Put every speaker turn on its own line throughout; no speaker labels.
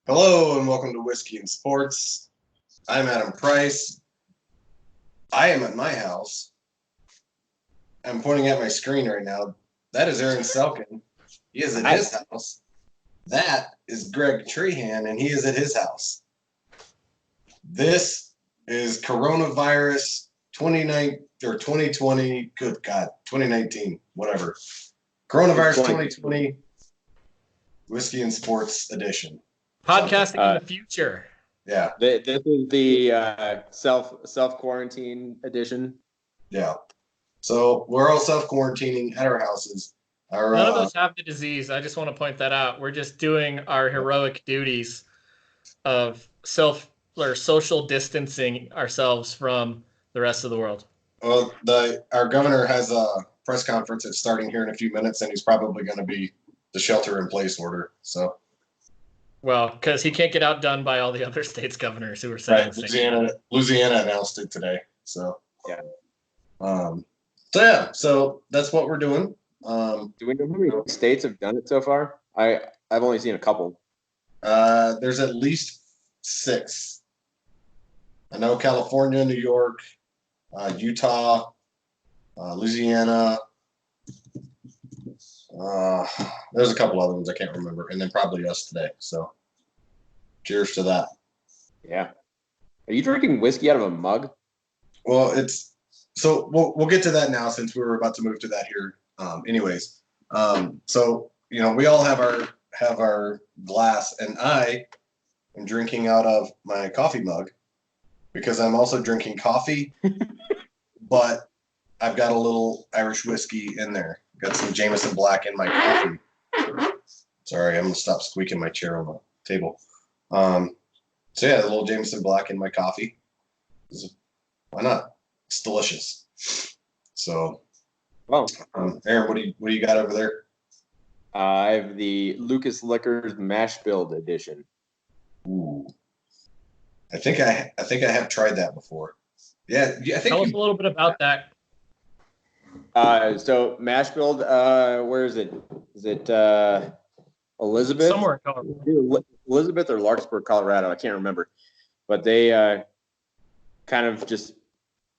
Hello and welcome to Whiskey and Sports. I'm Adam Price. I am at my house. I'm pointing at my screen right now. That is Aaron Selkin. He is at his house. That is Greg Trehan, and he is at his house. This is coronavirus 2020. Good God, 2019, whatever. Coronavirus 2020 Whiskey and Sports edition.
Podcasting in the future.
Yeah.
This is the self quarantine edition.
Yeah. So we're all self quarantining at our houses.
None of us have the disease. I just want to point that out. We're just doing our heroic duties of social distancing ourselves from the rest of the world.
Well, our governor has a press conference that's starting here in a few minutes, and he's probably going to be the shelter-in-place order. So.
Well, because he can't get outdone by all the other states' governors who are saying the
same. Louisiana announced it today. So
yeah.
So that's what we're doing.
Do we know how many states have done it so far? I've only seen a couple.
There's at least 6. I know California, New York, Utah, Louisiana. There's a couple other ones I can't remember, and then probably us today. So, cheers to that.
Yeah. Are you drinking whiskey out of a mug?
Well, we'll get to that now since we were about to move to that here. So we all have our glass, and I am drinking out of my coffee mug because I'm also drinking coffee, but I've got a little Irish whiskey in there. Got some Jameson Black in my coffee. Sorry, I'm going to stop squeaking my chair on the table. A little Jameson Black in my coffee. Why not? It's delicious. So, Aaron, what do you got over there?
I have the Lucas Liquors Mash Build Edition.
Ooh. I think I have tried that before. Yeah, I think.
Tell us a little bit about that.
So Mash Build, where is it? Is it Elizabeth?
Somewhere in Colorado.
Elizabeth or Larkspur, Colorado. I can't remember. But they kind of just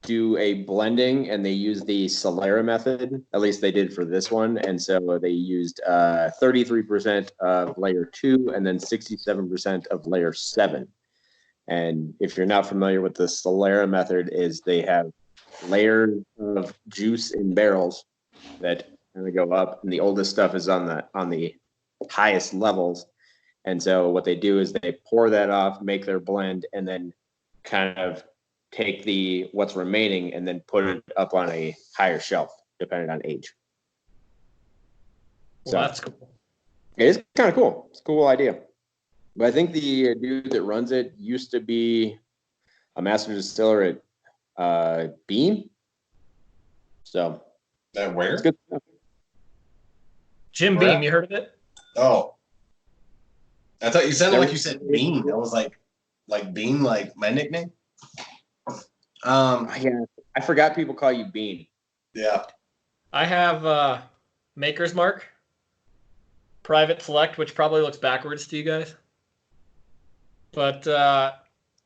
do a blending, and they use the Solera method. At least they did for this one. And so they used 33% of layer 2 and then 67% of layer 7. And if you're not familiar with the Solera method, is they have layers of juice in barrels that kind of go up, and the oldest stuff is on the highest levels. And so what they do is they pour that off, make their blend, and then kind of take what's remaining and then put it up on a higher shelf, depending on age.
Well, that's cool.
It is kind of cool. It's a cool idea. But I think the dude that runs it used to be a master distiller at Beam. So
that where?
It's good stuff.
Jim Beam, you heard of it?
Oh. I thought you sounded like you said Bean. I was like Bean, like my nickname.
Yeah, I forgot people call you Bean.
Yeah.
I have Maker's Mark Private Select, which probably looks backwards to you guys. But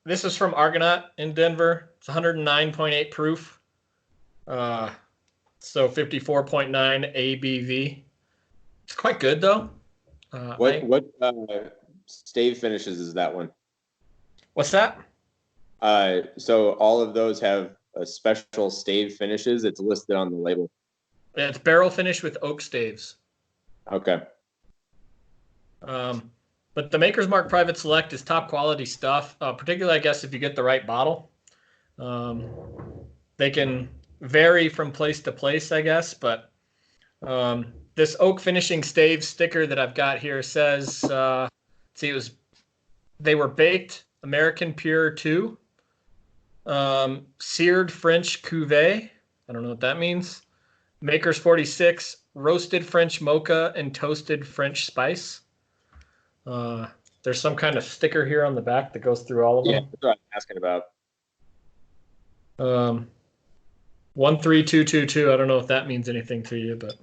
this is from Argonaut in Denver. It's 109.8 proof. So 54.9 ABV. It's quite good though.
What stave finishes is that one?
What's that?
So all of those have a special stave finishes. It's listed on the label.
Yeah, it's barrel finish with oak staves.
Okay.
But the Maker's Mark Private Select is top quality stuff, particularly, I guess, if you get the right bottle. They can vary from place to place, I guess, but this oak finishing stave sticker that I've got here says, they were baked American Pure 2, seared French Cuvée. I don't know what that means. Maker's 46, roasted French mocha and toasted French spice. There's some kind of sticker here on the back that goes through all of them.
Yeah, that's what I'm asking about.
13222. I don't know if that means anything to you, but
I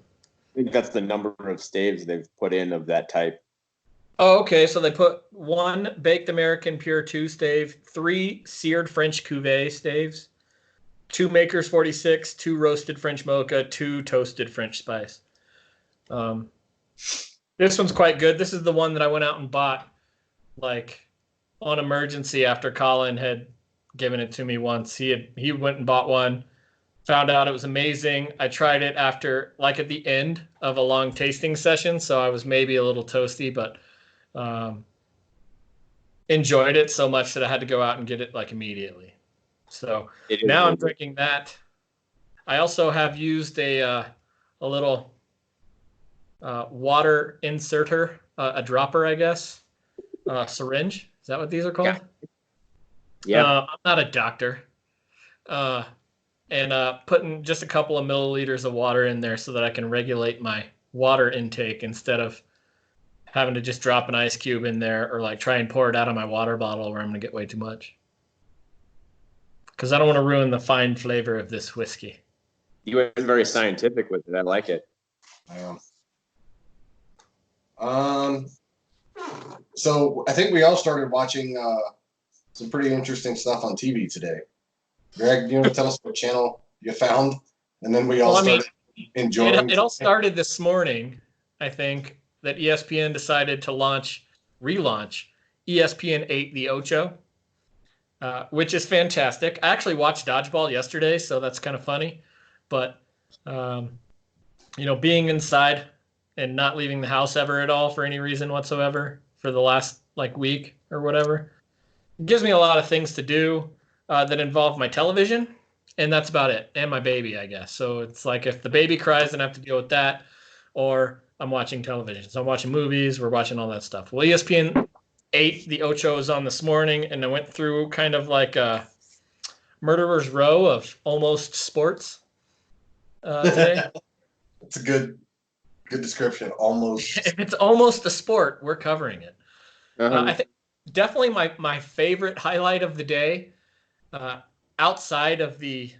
think that's the number of staves they've put in of that type.
Oh, okay. So they put 1 baked American Pure 2 stave, 3 seared French Cuvée staves, 2 Makers 46, 2 roasted French Mocha, 2 toasted French Spice. This one's quite good. This is the one that I went out and bought like on emergency after Colin had given it to me once. He went and bought one, found out it was amazing. I tried it after like at the end of a long tasting session, so I was maybe a little toasty, but enjoyed it so much that I had to go out and get it like immediately. So now I'm drinking that. I also have used a little water inserter, a dropper, I guess, syringe. Is that what these are called?
Yeah.
I'm not a doctor. And putting just a couple of milliliters of water in there so that I can regulate my water intake instead of having to just drop an ice cube in there or like try and pour it out of my water bottle where I'm going to get way too much. Because I don't want to ruin the fine flavor of this whiskey.
You were very scientific with it. I like it.
So I think we all started watching some pretty interesting stuff on TV today. Greg, do you want to tell us what channel you found? And then we all started enjoying
it all started this morning, I think, that ESPN decided to relaunch ESPN 8 The Ocho, which is fantastic. I actually watched Dodgeball yesterday, so that's kind of funny. But, being inside and not leaving the house ever at all for any reason whatsoever for the last week or whatever, it gives me a lot of things to do that involve my television, and that's about it. And my baby, I guess. So it's like if the baby cries, then I have to deal with that, or I'm watching television. So I'm watching movies, we're watching all that stuff. Well, ESPN 8, The Ocho was on this morning, and I went through kind of like a murderer's row of almost sports today.
It's a good description. Almost.
If it's almost a sport, we're covering it.
Uh-huh.
I think definitely my favorite highlight of the day, outside of the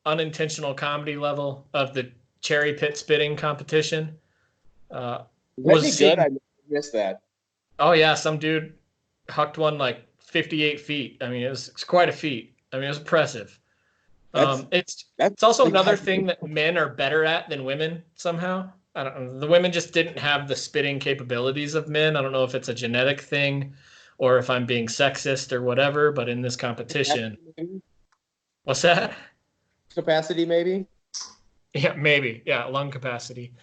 unintentional comedy level of the cherry pit spitting competition,
Was good? I missed that.
Oh yeah, some dude hucked one like 58 feet. I mean, it's quite a feat. I mean, it was impressive. It's also another thing that men are better at than women somehow. I don't know. The women just didn't have the spitting capabilities of men. I don't know if it's a genetic thing or if I'm being sexist or whatever, but in this competition. What's that?
Capacity, maybe?
Yeah, maybe. Yeah, lung capacity.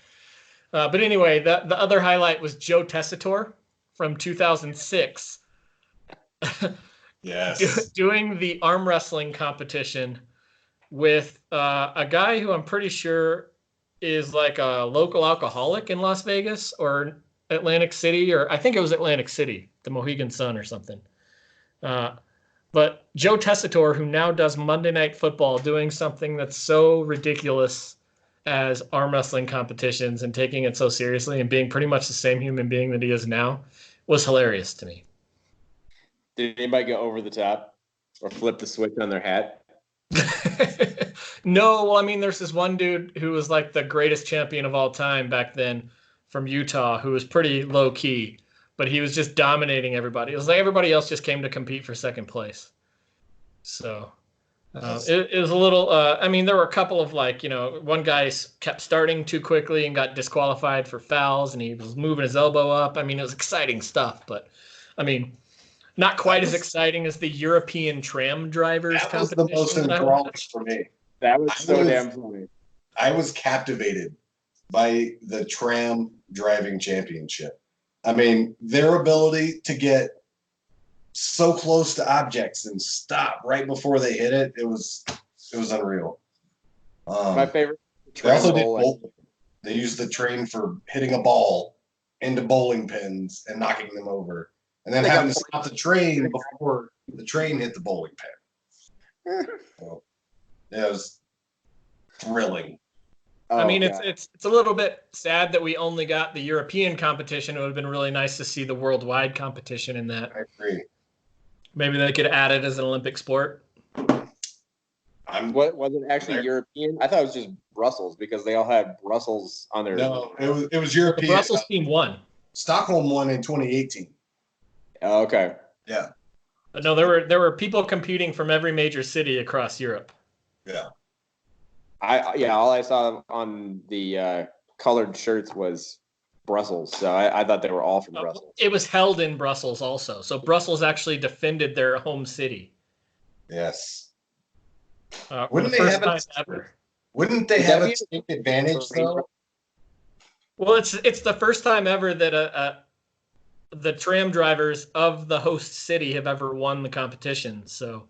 But anyway, the other highlight was Joe Tessitore from 2006.
Yes.
Doing the arm wrestling competition with a guy who I'm pretty sure is like a local alcoholic in Las Vegas or Atlantic City, or I think it was Atlantic City, the Mohegan Sun or something. But Joe Tessitore, who now does Monday Night Football, doing something that's so ridiculous as arm wrestling competitions and taking it so seriously and being pretty much the same human being that he is now, was hilarious to me.
Did anybody go over the top or flip the switch on their hat?
No, well, I mean, there's this one dude who was like the greatest champion of all time back then from Utah, who was pretty low key, but he was just dominating everybody. It was like everybody else just came to compete for second place. So it was a little, I mean, there were a couple of one guy kept starting too quickly and got disqualified for fouls, and he was moving his elbow up. I mean, it was exciting stuff, but I mean, not quite as exciting as the European tram drivers competition.
That was the most enthralling for me.
That was so damn funny.
I was captivated by the tram driving championship. I mean, their ability to get so close to objects and stop right before they hit it, it was unreal.
My favorite.
They also did bowling. They used the train for hitting a ball into bowling pins and knocking them over, and then having to stop the train before the train hit the bowling pin. So, yeah, it was thrilling.
I mean, it's a little bit sad that we only got the European competition. It would have been really nice to see the worldwide competition in that.
I agree.
Maybe they could add it as an Olympic sport.
What was it actually European? I thought it was just Brussels because they all had Brussels on their.
No, it was European.
The Brussels team won.
Stockholm won in 2018.
Oh, okay.
Yeah.
But no, there were people competing from every major city across Europe.
Yeah.
All I saw on the colored shirts was Brussels, so I thought they were all from Brussels.
It was held in Brussels also, so Brussels actually defended their home city.
Yes.
Wouldn't they have ever?
Wouldn't they have a distinct advantage though?
Well, it's the first time ever that the tram drivers of the host city have ever won the competition. So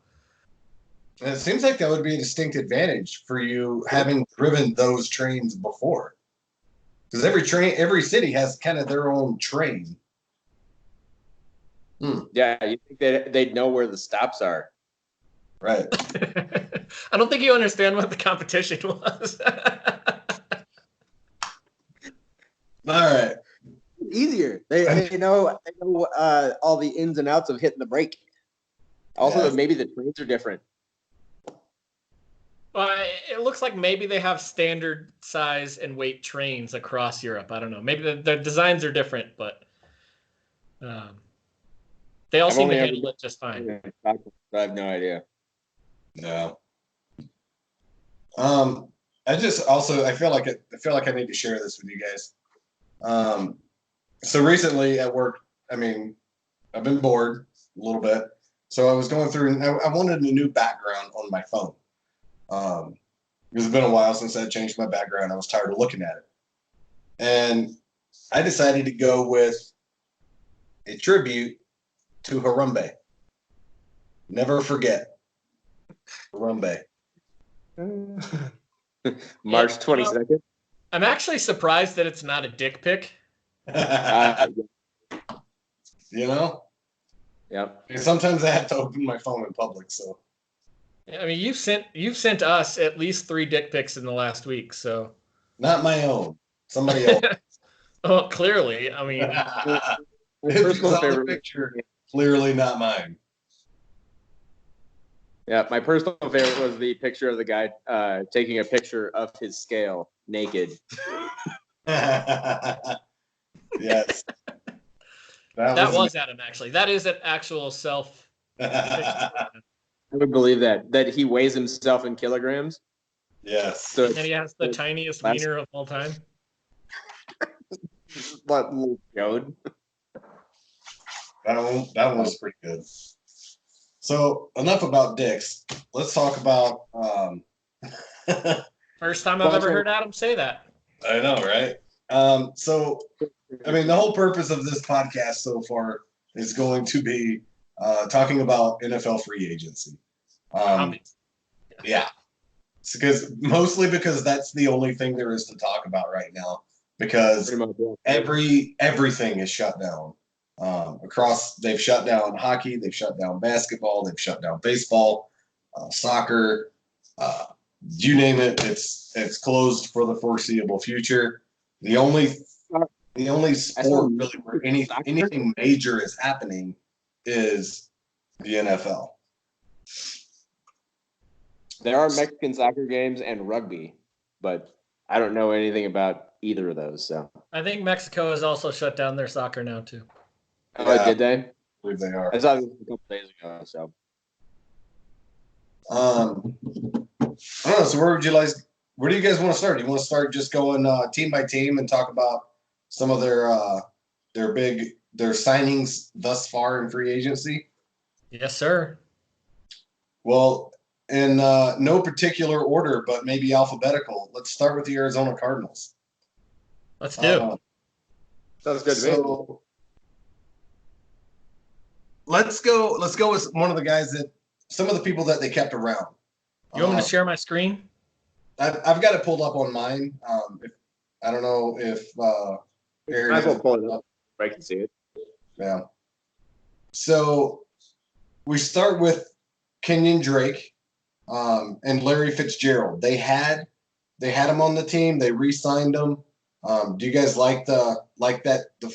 And it seems like that would be a distinct advantage for you having driven those trains before. Because every city has kind of their own train.
Yeah, you think they'd know where the stops are.
Right.
I don't think you understand what the competition was.
All right.
Easier. They know all the ins and outs of hitting the brake. Also,
Yes.
maybe the trains are different.
Well, it looks like maybe they have standard size and weight trains across Europe. I don't know. Maybe the designs are different, but they all seem to handle it just fine.
I have no idea.
No. I feel like I need to share this with you guys. So recently at work, I mean, I've been bored a little bit, so I was going through and I wanted a new background on my phone. It's been a while since I changed my background. I was tired of looking at it, and I decided to go with a tribute to Harambe. Never forget Harambe.
March 22nd.
I'm actually surprised that it's not a dick pic.
You know?
Yep.
And sometimes I have to open my phone in public, so.
I mean, you've sent us at least 3 dick pics in the last week, so.
Not my own. Somebody else.
Oh, clearly. I mean,
My personal favorite
picture, clearly not mine.
Yeah, my personal favorite was the picture of the guy taking a picture of his scale naked.
Yes.
That was Adam, actually. That is an actual self.
I would believe that he weighs himself in kilograms.
Yes.
So
And he has the tiniest wiener of all time.
What little goat?
That one was pretty good. So enough about dicks. Let's talk about.
First time I've ever heard Adam say that.
I know, right? So, I mean, the whole purpose of this podcast so far is going to be talking about NFL free agency. Yeah, mostly because that's the only thing there is to talk about right now. Because everything is shut down. They've shut down hockey, they've shut down basketball, they've shut down baseball, soccer, you name it. It's closed for the foreseeable future. The only sport really where anything major is happening is the NFL.
There are Mexican soccer games and rugby, but I don't know anything about either of those. So
I think Mexico has also shut down their soccer now too.
Oh, yeah. Did they?
I believe they are.
I saw this a couple days ago. So
I don't know. So where do you guys want to start? Do you want to start just going team by team and talk about some of their signings thus far in free agency?
Yes, sir.
Well, in no particular order, but maybe alphabetical. Let's start with the Arizona Cardinals.
Let's do.
Sounds good to me.
Let's go with one of the guys some of the people that they kept around.
You want me to share my screen?
I've got it pulled up on mine. I don't know if
Might as well pull it up. I can see it.
Yeah. So we start with Kenyon Drake and Larry Fitzgerald. They had him on the team. They re-signed him. Do you guys like the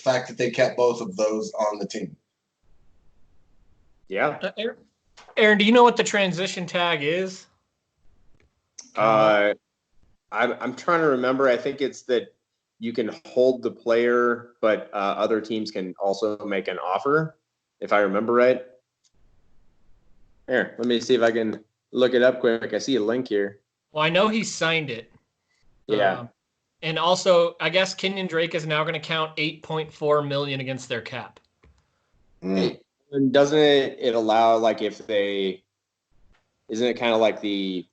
fact that they kept both of those on the team?
Yeah.
Aaron, do you know what the transition tag is?
I'm trying to remember. I think it's that you can hold the player, but other teams can also make an offer, if I remember right. Here, let me see if I can look it up quick. I see a link here.
Well, I know he signed it.
Yeah.
And also, I guess Kenyon Drake is now going to count $8.4 million against their cap.
Mm.
And doesn't it allow, like, if they – isn't it kind of like the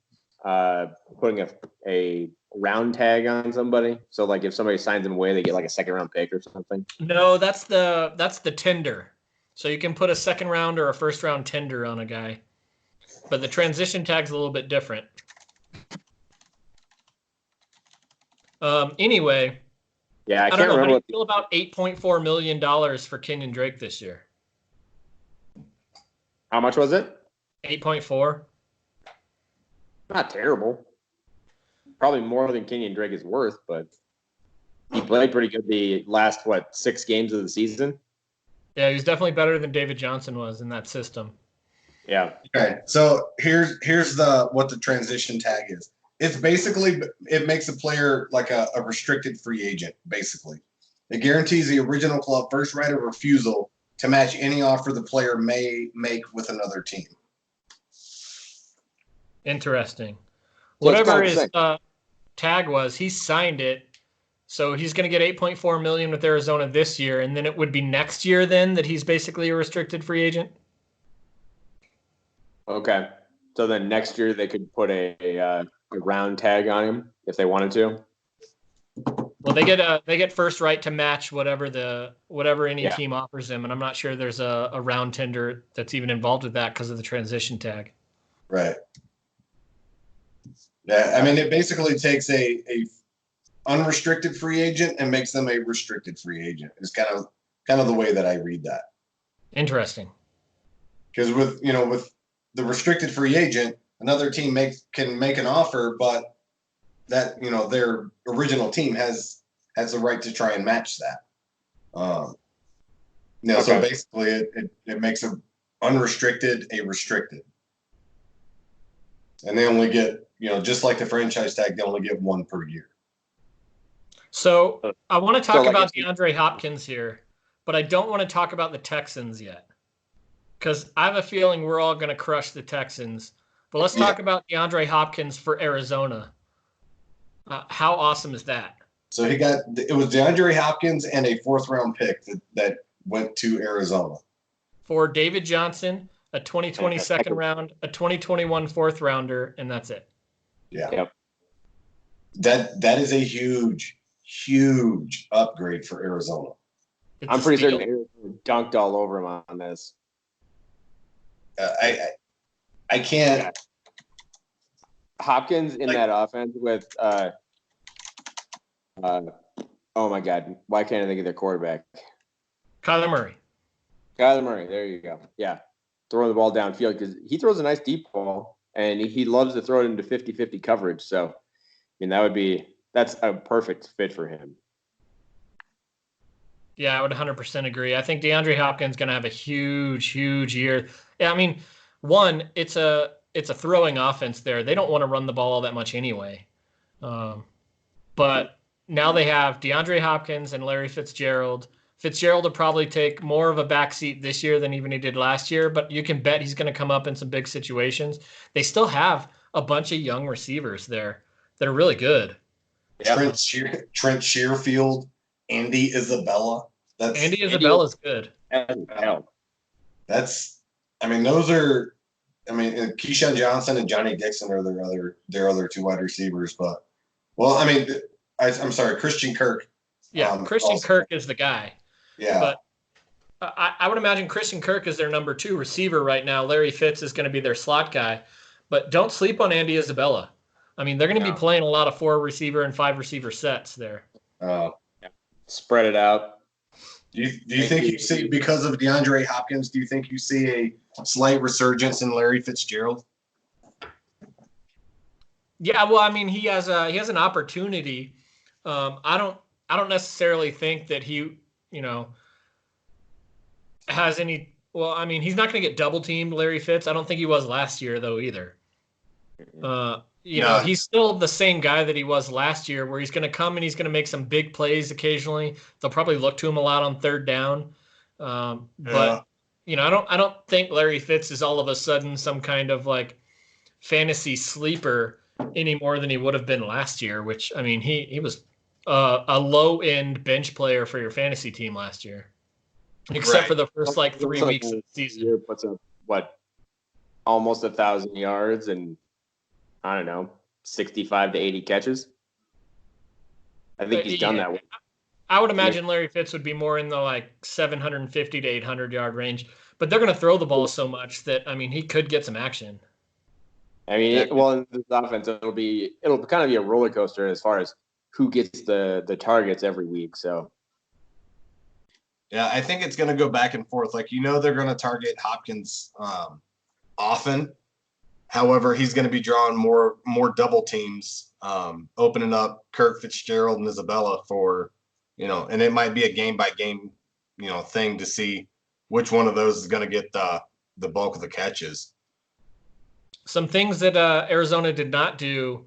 putting a round tag on somebody? So, like, if somebody signs them away, they get, like, a second-round pick or something?
No, that's the tender. So you can put a second round or a first round tender on a guy. But the transition tag's a little bit different. Anyway,
Yeah, I
don't
can't
know. How do
remember
you feel about $8.4 million for Kenyon Drake this year?
how much was it.
8.4.
Not terrible. Probably more than Kenyon Drake is worth, but he played pretty good the last, 6 games of the season?
Yeah, he was definitely better than David Johnson was in that system.
Yeah.
Okay, so here's what the transition tag is. It's basically, it makes a player like a restricted free agent, basically. It guarantees the original club first right of refusal to match any offer the player may make with another team.
Interesting.
So it's
Whatever
kind of
his
sick.
tag was, he signed it. So he's going to get $8.4 million with Arizona this year, and then it would be next year then that he's basically a restricted free agent.
Okay. So then next year they could put a round tag on him if they wanted to.
Well, they get first right to match whatever any
Yeah.
team offers them, and I'm not sure there's a round tender that's even involved with that because of the transition tag.
Right. Yeah, I mean, it basically takes a unrestricted free agent and makes them a restricted free agent. It's kind of the way that I read that.
Interesting.
Because with the restricted free agent, another team can make an offer, but that their original team has the right to try and match that.
Okay.
So basically, it makes a unrestricted a restricted, and they only get just like the franchise tag, they only get one per year.
So I want to talk
like
about DeAndre Hopkins here, but I don't want to talk about the Texans yet because I have a feeling we're all going to crush the Texans. But let's talk about DeAndre Hopkins for Arizona. How awesome is that?
So it was DeAndre Hopkins and a 4th round pick that went to Arizona.
For David Johnson, a 2020 second round, a 2021 4th rounder, and that's it.
Yeah.
Yep.
That is a huge upgrade for Arizona.
I'm pretty certain Arizona dunked all over him on this.
I can't.
Hopkins in that offense with oh my God, why can't I think of their quarterback?
Kyler Murray.
Kyler Murray, there you go. Yeah, throwing the ball downfield because he throws a nice deep ball and he loves to throw it into 50-50 coverage. So, I mean, that's a perfect fit for him.
Yeah, I would 100% agree. I think DeAndre Hopkins is going to have a huge year. Yeah, I mean, one, it's a throwing offense there. They don't want to run the ball all that much anyway. But now they have DeAndre Hopkins and Larry Fitzgerald. Fitzgerald will probably take more of a backseat this year than even he did last year, but you can bet he's going to come up in some big situations. They still have a bunch of young receivers there that are really good.
Yep. Trent Shearfield, Andy Isabella.
Andy Isabella's good.
Those are. Keyshawn Johnson and Johnny Dixon are their other 2 wide receivers. But, I'm sorry, Christian Kirk.
Yeah, Christian Kirk is the guy.
Yeah.
But I would imagine Christian Kirk is their number 2 receiver right now. Larry Fitz is going to be their slot guy. But don't sleep on Andy Isabella. I mean, they're going to be playing a lot of 4 receiver and 5 receiver sets there.
Spread it out.
Do you think you see, because of DeAndre Hopkins, do you think you see a slight resurgence in Larry Fitzgerald?
Yeah, well, I mean, he has an opportunity. I don't necessarily think that he, has any. Well, I mean, he's not going to get double teamed, Larry Fitz. I don't think he was last year though either. He's still the same guy that he was last year, where he's going to come and he's going to make some big plays occasionally. They'll probably look to him a lot on third down. But I don't think Larry Fitz is all of a sudden some kind of like fantasy sleeper any more than he would have been last year, which, I mean, he was a low end bench player for your fantasy team last year, except for the first like 3 weeks of the season.
Puts up almost 1,000 yards and I don't know, 65 to 80 catches. I think he's done that.
I would imagine Larry Fitz would be more in the like 750 to 800 yard range, but they're going to throw the ball so much that, I mean, he could get some action.
I mean, in this offense, it'll kind of be a roller coaster as far as who gets the targets every week. So,
yeah, I think it's going to go back and forth. Like, they're going to target Hopkins often. However, he's going to be drawing more double teams, opening up Kirk, Fitzgerald, and Isabella for, and it might be a game by game, thing to see which one of those is going to get the bulk of the catches.
Some things that Arizona did not do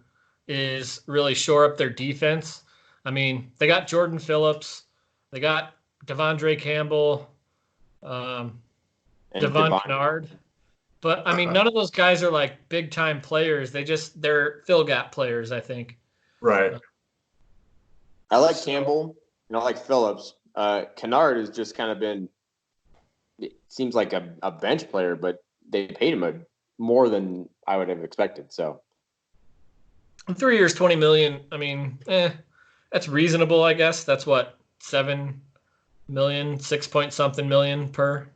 is really shore up their defense. I mean, they got Jordan Phillips, they got Devondre Campbell, Devon Kennard. But, I mean, none of those guys are, like, big-time players. They're fill-gap players, I think.
Right.
I like Campbell, and I like Phillips. Kennard has just kind of been – it seems like a bench player, but they paid him more than I would have expected, so.
3 years, $20 million, I mean, that's reasonable, I guess. That's what, $7 million, 6-point-something million per?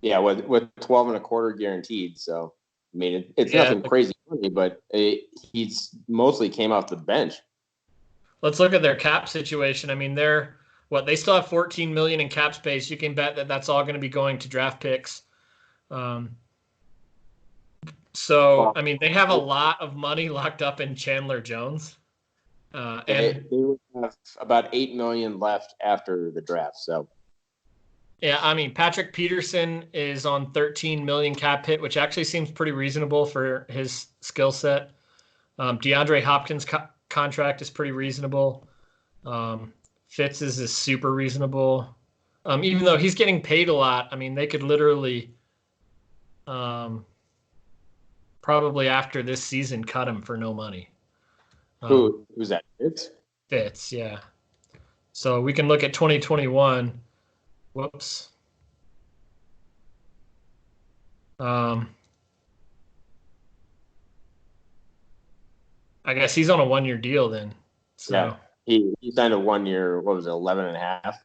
Yeah, with 12 and a quarter guaranteed. So, I mean, it's nothing crazy money, but he's mostly came off the bench.
Let's look at their cap situation. I mean, they still have $14 million in cap space. You can bet that that's all going to be going to draft picks. So, I mean, they have a lot of money locked up in Chandler Jones. And
they would have about $8 million left after the draft. So.
Yeah, I mean, Patrick Peterson is on $13 million cap hit, which actually seems pretty reasonable for his skill set. DeAndre Hopkins' contract is pretty reasonable. Fitz's is super reasonable. Even though he's getting paid a lot, I mean, they could literally probably after this season cut him for no money.
Who's that?
Fitz, yeah. So we can look at 2021. Whoops. I guess he's on a 1-year deal then. So.
Yeah, he signed a 1 year, what was it, 11 and a half?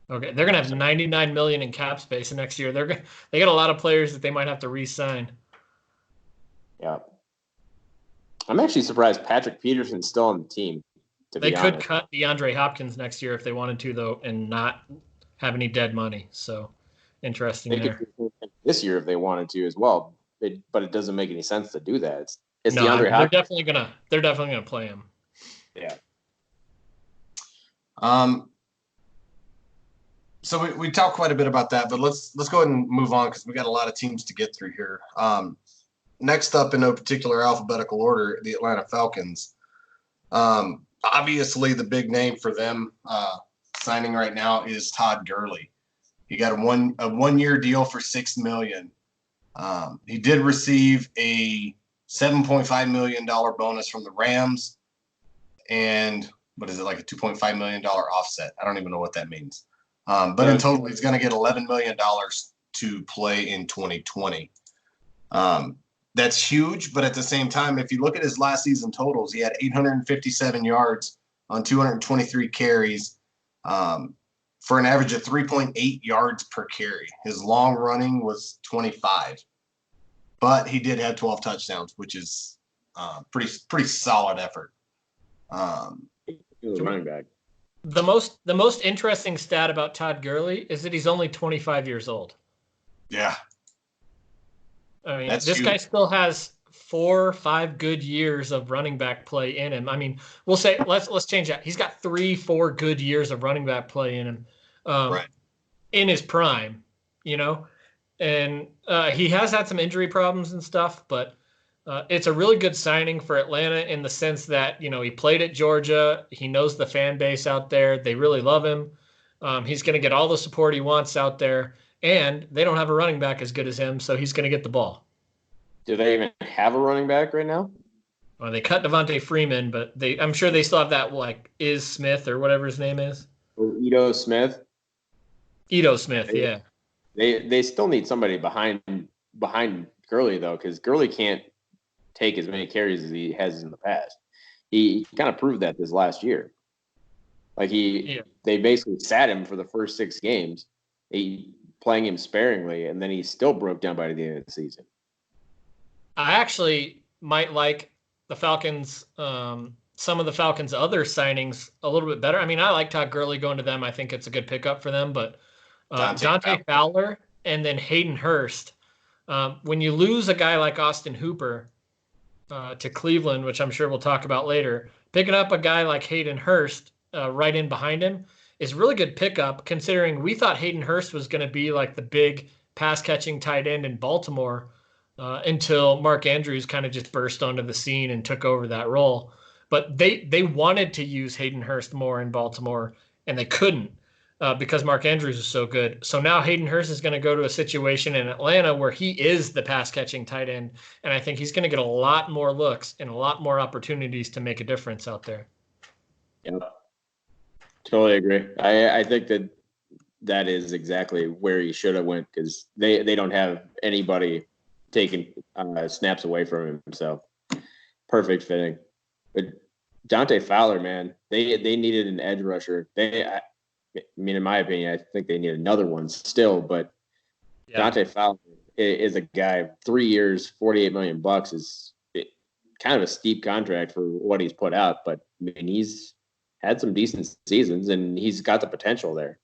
Okay, they're gonna have $99 million in cap space next year. They got a lot of players that they might have to re-sign.
Yeah, I'm actually surprised Patrick Peterson's still on the team.
They could cut DeAndre Hopkins next year if they wanted to, though, and not have any dead money. So, interesting
they
there.
Could this year if they wanted to as well, but it doesn't make any sense to do that. It's
no,
DeAndre Hopkins.
They're definitely gonna play him.
Yeah.
So we talked quite a bit about that, but let's go ahead and move on because we got a lot of teams to get through here. Next up in no particular alphabetical order, the Atlanta Falcons. Obviously, the big name for them signing right now is Todd Gurley. He got a 1 year deal for $6 million. He did receive a $7.5 million bonus from the Rams, and what is it, like a $2.5 million offset? I don't even know what that means. But in total, he's going to get $11 million to play in 2020. That's huge, but at the same time, if you look at his last season totals, he had 857 yards on 223 carries for an average of 3.8 yards per carry. His long running was 25, but he did have 12 touchdowns, which is pretty solid effort.
He was a running back.
The most interesting stat about Todd Gurley is that he's only 25 years old.
Yeah.
I mean, this guy still has 4 or 5 good years of running back play in him. I mean, we'll say let's change that. He's got 3-4 good years of running back play in him,
right,
in his prime, and he has had some injury problems and stuff, but It's a really good signing for Atlanta in the sense that, he played at Georgia. He knows the fan base out there. They really love him. He's going to get all the support he wants out there. And they don't have a running back as good as him, so he's going to get the ball.
Do they even have a running back right now?
Well, they cut Devontae Freeman, but I'm sure they still have that, Is Smith or whatever his name is.
Ito Smith.
Ito Smith, yeah.
They still need somebody behind Gurley, though, because Gurley can't take as many carries as he has in the past. He kind of proved that this last year. They basically sat him for the first 6 games, playing him sparingly, and then he still broke down by the end of the season.
I actually might like the Falcons, some of the Falcons' other signings a little bit better. I mean, I like Todd Gurley going to them. I think it's a good pickup for them, but Dante Fowler and then Hayden Hurst. When you lose a guy like Austin Hooper to Cleveland, which I'm sure we'll talk about later, picking up a guy like Hayden Hurst right in behind him is really good pickup, considering we thought Hayden Hurst was going to be like the big pass-catching tight end in Baltimore until Mark Andrews kind of just burst onto the scene and took over that role. But they wanted to use Hayden Hurst more in Baltimore, and they couldn't because Mark Andrews is so good. So now Hayden Hurst is going to go to a situation in Atlanta where he is the pass-catching tight end, and I think he's going to get a lot more looks and a lot more opportunities to make a difference out there.
Yeah, totally agree. I think that is exactly where he should have went, because they don't have anybody taking snaps away from him. So perfect fitting. But Dante Fowler, man, they needed an edge rusher. In my opinion, I think they need another one still. But Dante Fowler is a guy. 3 years, $48 million is kind of a steep contract for what he's put out. But I mean, he's had some decent seasons, and he's got the potential there.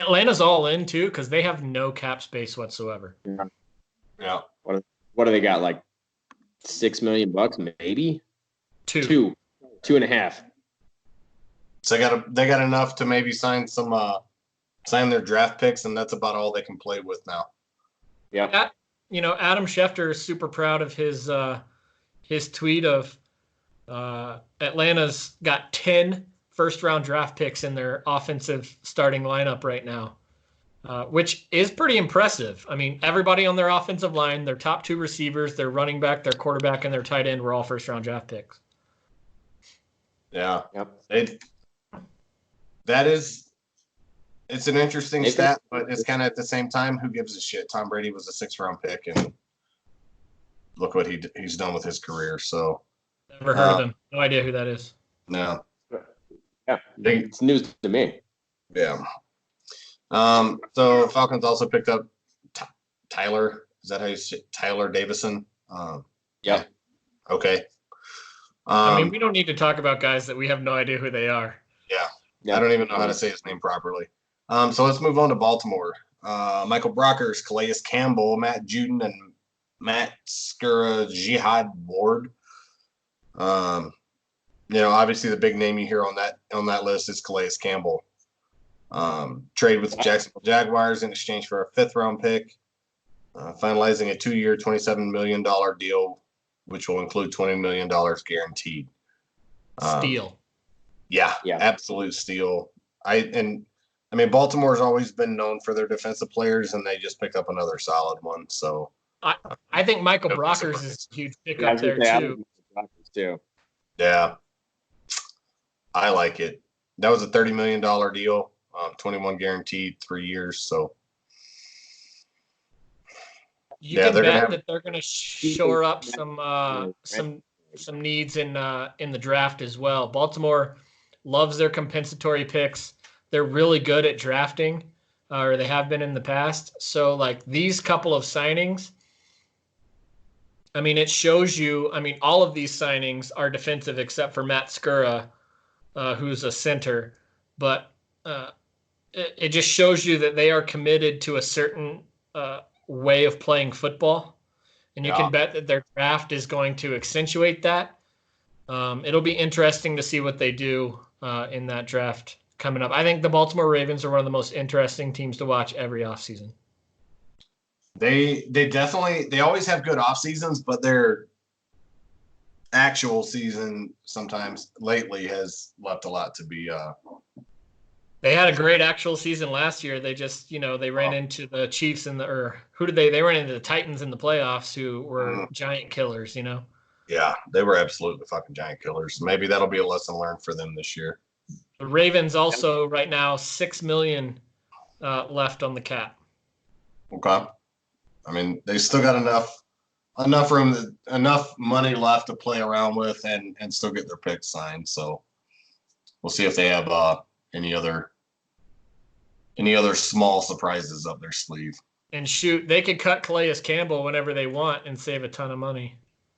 Atlanta's all in too because they have no cap space whatsoever.
Yeah.
What do they got? Like $6 million, maybe? Two and a half.
So they got enough to maybe sign their draft picks, and that's about all they can play with now.
Yeah.
Adam Schefter is super proud of his tweet of Atlanta's got 10 first-round draft picks in their offensive starting lineup right now, which is pretty impressive. I mean, everybody on their offensive line, their top 2 receivers, their running back, their quarterback, and their tight end were all first-round draft picks.
Yeah.
Yep.
It's an interesting stat, but it's kind of at the same time, who gives a shit? Tom Brady was a 6th-round pick, and look what he's done with his career. So
never heard of him. No idea who that is.
No.
Yeah, it's news to me.
Yeah. So Falcons also picked up Tyler. Is that how you say it? Tyler Davison?
Yeah.
Okay.
I mean, we don't need to talk about guys that we have no idea who they are.
Yeah. I don't even know how to say his name properly. So let's move on to Baltimore. Michael Brockers, Calais Campbell, Matt Juden, and Matt Skura Jihad Ward. Obviously the big name you hear on that list is Calais Campbell. Trade with the Jacksonville Jaguars in exchange for a 5th-round pick, finalizing a 2-year, $27 million deal, which will include $20 million guaranteed.
Steal.
Yeah, absolute steal. Baltimore's always been known for their defensive players, and they just picked up another solid one. So
I think Michael Brockers is a huge pickup there too.
Yeah, I like it. That was a $30 million deal, 21 guaranteed, 3 years. So
you can bet that they're going to shore up some needs in the draft as well. Baltimore loves their compensatory picks. They're really good at drafting, or they have been in the past. So like these couple of signings, I mean, it shows you, all of these signings are defensive except for Matt Skura, who's a center. But it just shows you that they are committed to a certain way of playing football. And you can bet that their draft is going to accentuate that. It'll be interesting to see what they do in that draft coming up. I think the Baltimore Ravens are one of the most interesting teams to watch every offseason.
They always have good off seasons, but their actual season sometimes lately has left a lot to be.
They had a great actual season last year. They just, they ran into the Chiefs who did they ran into the Titans in the playoffs, who were giant killers,
Yeah, they were absolutely fucking giant killers. Maybe that'll be a lesson learned for them this year.
The Ravens also right now $6 million left on the cap.
Okay. I mean, they still got enough room, enough money left to play around with and still get their picks signed. So we'll see if they have any other small surprises up their sleeve.
And shoot, they could cut Calais Campbell whenever they want and save a ton of money.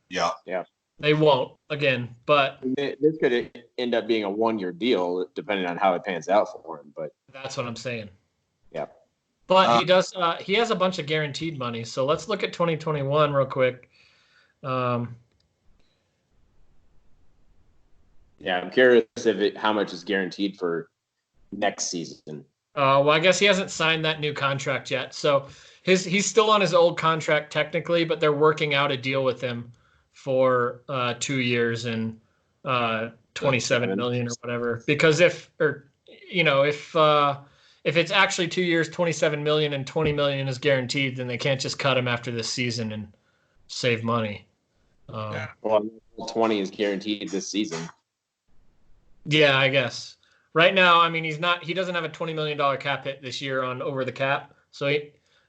Yeah.
Yeah.
They won't again, but
this could end up being a 1-year deal depending on how it pans out for him. But
that's what I'm saying.
Yeah.
But he does. He has a bunch of guaranteed money. So let's look at 2021 real quick.
Yeah, I'm curious how much is guaranteed for next season.
Well, I guess he hasn't signed that new contract yet. So he's still on his old contract technically, but they're working out a deal with him for 2 years and 27 million or whatever. Because if it's actually 2 years, 27 million and 20 million is guaranteed, then they can't just cut him after this season and save money.
Yeah. Well, 20 is guaranteed this season.
Yeah, I guess. Right now, I mean, he doesn't have a $20 million cap hit this year on over the cap. So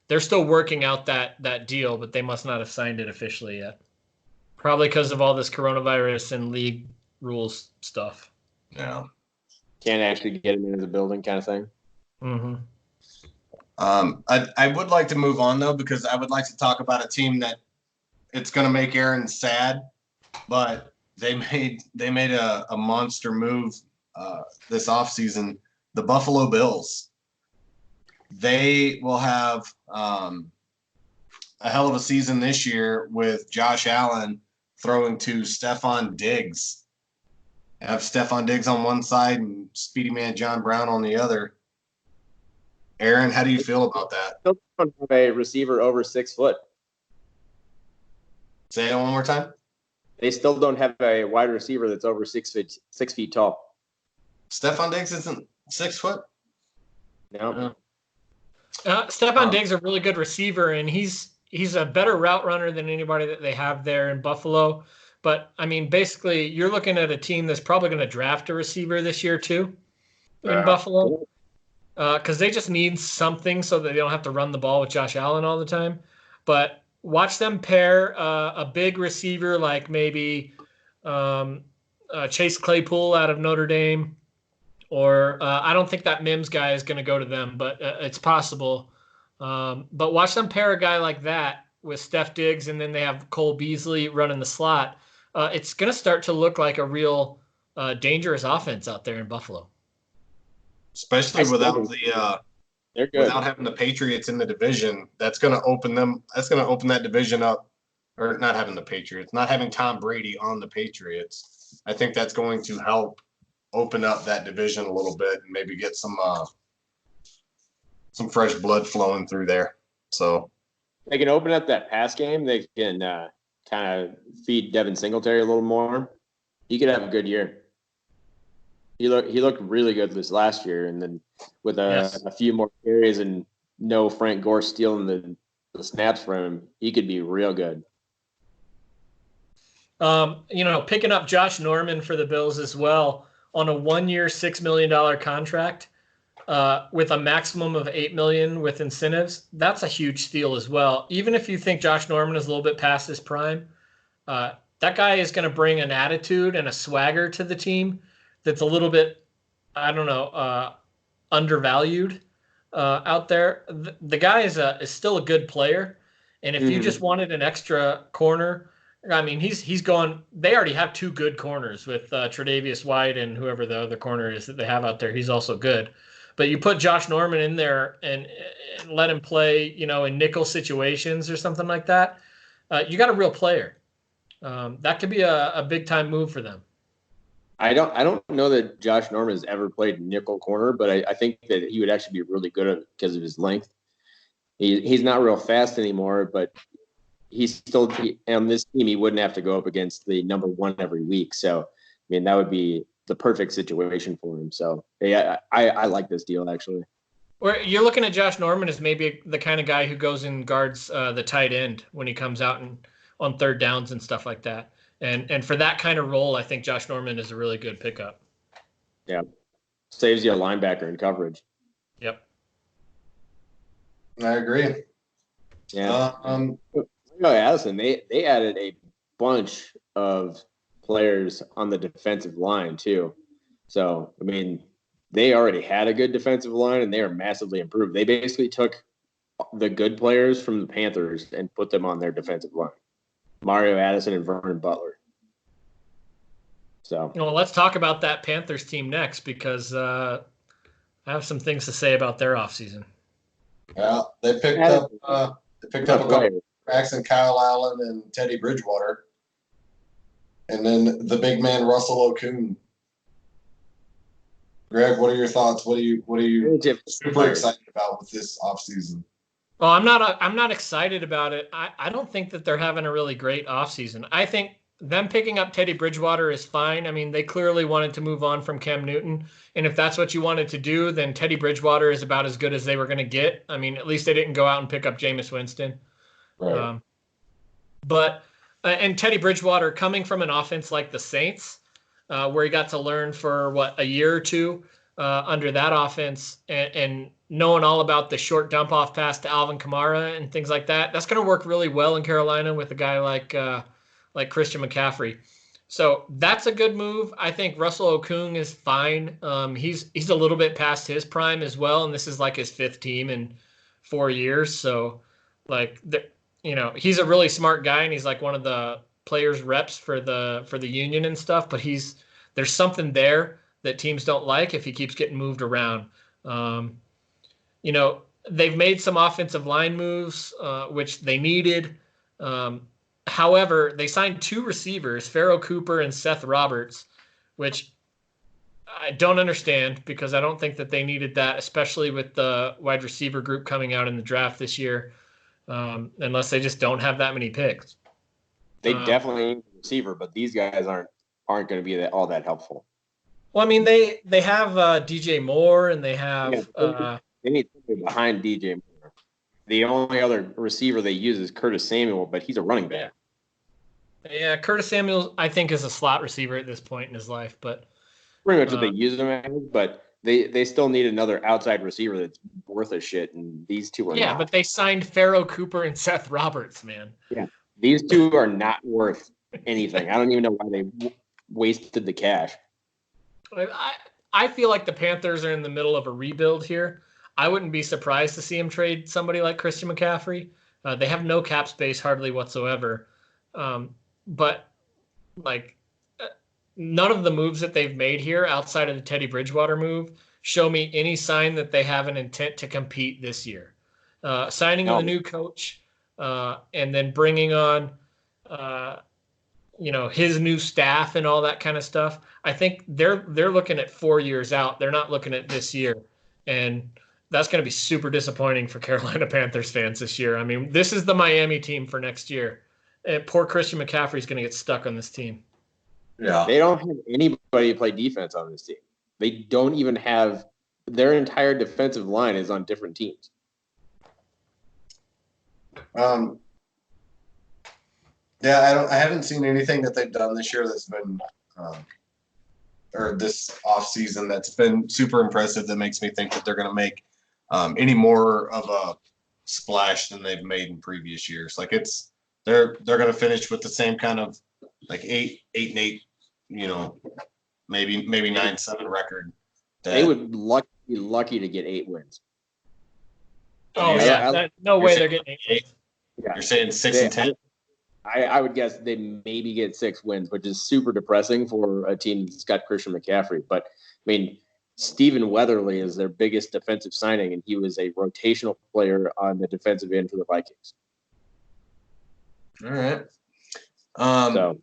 they're still working out that deal, but they must not have signed it officially yet. Probably because of all this coronavirus and league rules stuff.
Yeah.
Can't actually get him into the building kind of thing.
Mm-hmm.
I would like to move on though, because I would like to talk about a team that it's going to make Aaron sad, but they made a monster move this offseason. The Buffalo Bills. They will have a hell of a season this year with Josh Allen throwing to Stephon Diggs. Have Stephon Diggs on one side and Speedy Man John Brown on the other. Aaron, how do you feel about that?
Still don't have a receiver over 6 foot.
Say it one more time.
They still don't have a wide receiver that's over 6 feet tall.
Stephon Diggs isn't 6 foot?
No.
Stephon Diggs is a really good receiver, and he's a better route runner than anybody that they have there in Buffalo. But, I mean, basically, you're looking at a team that's probably going to draft a receiver this year, too, in Buffalo. Because they just need something so that they don't have to run the ball with Josh Allen all the time. But watch them pair a big receiver like maybe Chase Claypool out of Notre Dame. Or I don't think that Mims guy is going to go to them, but it's possible. But watch them pair a guy like that with Steph Diggs, and then they have Cole Beasley running the slot. It's going to start to look like a real dangerous offense out there in Buffalo.
Especially without without having the Patriots in the division, that's going to open that division up. Or not having the Patriots, not having Tom Brady on the Patriots. I think that's going to help open up that division a little bit and maybe get some fresh blood flowing through there. So
they can open up that pass game. They can kind of feed Devin Singletary a little more. He could have a good year. He looked really good this last year, and then with a few more carries and no Frank Gore stealing the snaps from him, he could be real good.
Picking up Josh Norman for the Bills as well on a 1-year, $6 million contract with a maximum of $8 million with incentives. That's a huge steal as well. Even if you think Josh Norman is a little bit past his prime, that guy is going to bring an attitude and a swagger to the team that's a little bit, undervalued out there. The guy is still a good player, and if you just wanted an extra corner, I mean, he's going. They already have 2 good corners with Tre'Davious White and whoever the other corner is that they have out there. He's also good, but you put Josh Norman in there and let him play, in nickel situations or something like that. You got a real player. That could be a big time move for them.
I don't know that Josh Norman has ever played nickel corner, but I think that he would actually be really good at it because of his length. He's not real fast anymore, but on this team, he wouldn't have to go up against the number one every week. So, I mean, that would be the perfect situation for him. So, yeah, I like this deal actually.
Or you're looking at Josh Norman as maybe the kind of guy who goes and guards the tight end when he comes out and on third downs and stuff like that. And for that kind of role, I think Josh Norman is a really good pickup.
Yeah, saves you a linebacker in coverage.
Yep,
I agree.
Yeah. Addison, they added a bunch of players on the defensive line too. So, I mean, they already had a good defensive line, and they are massively improved. They basically took the good players from the Panthers and put them on their defensive line. Mario Addison and Vernon Butler. So,
well, let's talk about that Panthers team next because I have some things to say about their offseason.
Yeah, they picked up a couple backs in Kyle Allen and Teddy Bridgewater, and then the big man Russell Okung. Greg, what are your thoughts? What are you super excited about with this offseason?
Well, I'm not excited about it. I don't think that they're having a really great offseason. I think them picking up Teddy Bridgewater is fine. I mean, they clearly wanted to move on from Cam Newton. And if that's what you wanted to do, then Teddy Bridgewater is about as good as they were going to get. I mean, at least they didn't go out and pick up Jameis Winston.
Right.
And Teddy Bridgewater coming from an offense like the Saints, where he got to learn for a year or two under that offense and knowing all about the short dump off pass to Alvin Kamara and things like that, that's going to work really well in Carolina with a guy like Christian McCaffrey. So that's a good move. I think Russell Okung is fine. He's a little bit past his prime as well, and this is like his fifth team in 4 years. So, he's a really smart guy, and he's like one of the players' reps for the union and stuff. But there's something there that teams don't like if he keeps getting moved around. They've made some offensive line moves, which they needed. However, they signed 2 receivers, Pharaoh Cooper and Seth Roberts, which I don't understand because I don't think that they needed that, especially with the wide receiver group coming out in the draft this year, unless they just don't have that many picks.
They definitely need a receiver, but these guys aren't going to be all that helpful.
Well, I mean, they have DJ Moore, and they have
they need something behind DJ Moore. The only other receiver they use is Curtis Samuel, but he's a running back.
Yeah, Curtis Samuel, I think, is a slot receiver at this point in his life, but
pretty much what they use him as. But they still need another outside receiver that's worth a shit, and these two are.
Yeah,
not.
But they signed Pharaoh Cooper and Seth Roberts, man.
Yeah, these two are not worth anything. I don't even know why they wasted the cash.
I feel like the Panthers are in the middle of a rebuild here. I wouldn't be surprised to see him trade somebody like Christian McCaffrey. They have no cap space hardly whatsoever. But none of the moves that they've made here outside of the Teddy Bridgewater move show me any sign that they have an intent to compete this year. Signing a new coach and then bringing on, his new staff and all that kind of stuff. I think they're looking at 4 years out. They're not looking at this year. And that's going to be super disappointing for Carolina Panthers fans this year. I mean, this is the Miami team for next year. And poor Christian McCaffrey is going to get stuck on this team.
Yeah.
They don't have anybody to play defense on this team. They don't even have – their entire defensive line is on different teams.
Yeah, I haven't seen anything that they've done this year that's been or this off season that's been super impressive that makes me think that they're going to make any more of a splash than they've made in previous years. Like they're going to finish with the same kind of like 8-8, maybe 9-7 record.
They would be lucky to get 8 wins.
Oh yeah, no way they're getting 8.
Yeah. You're saying 6-10.
I would guess they maybe get 6 wins, which is super depressing for a team that's got Christian McCaffrey. But, I mean, Stephen Weatherly is their biggest defensive signing, and he was a rotational player on the defensive end for the Vikings.
All right.
So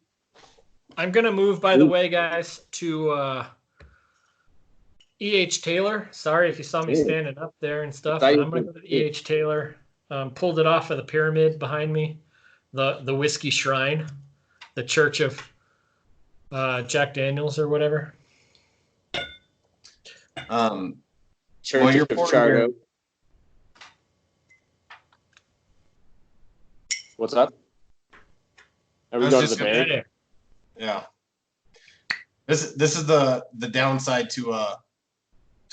I'm going to move, by the way, guys, to E.H. Taylor. Sorry if you saw me standing up there and stuff. I'm going to go to E.H. Taylor. Pulled it off of the pyramid behind me. the whiskey shrine, the Church of Jack Daniels or whatever.
Church of Chargo. What's up? Are we going to the bank?
Yeah. This is the downside to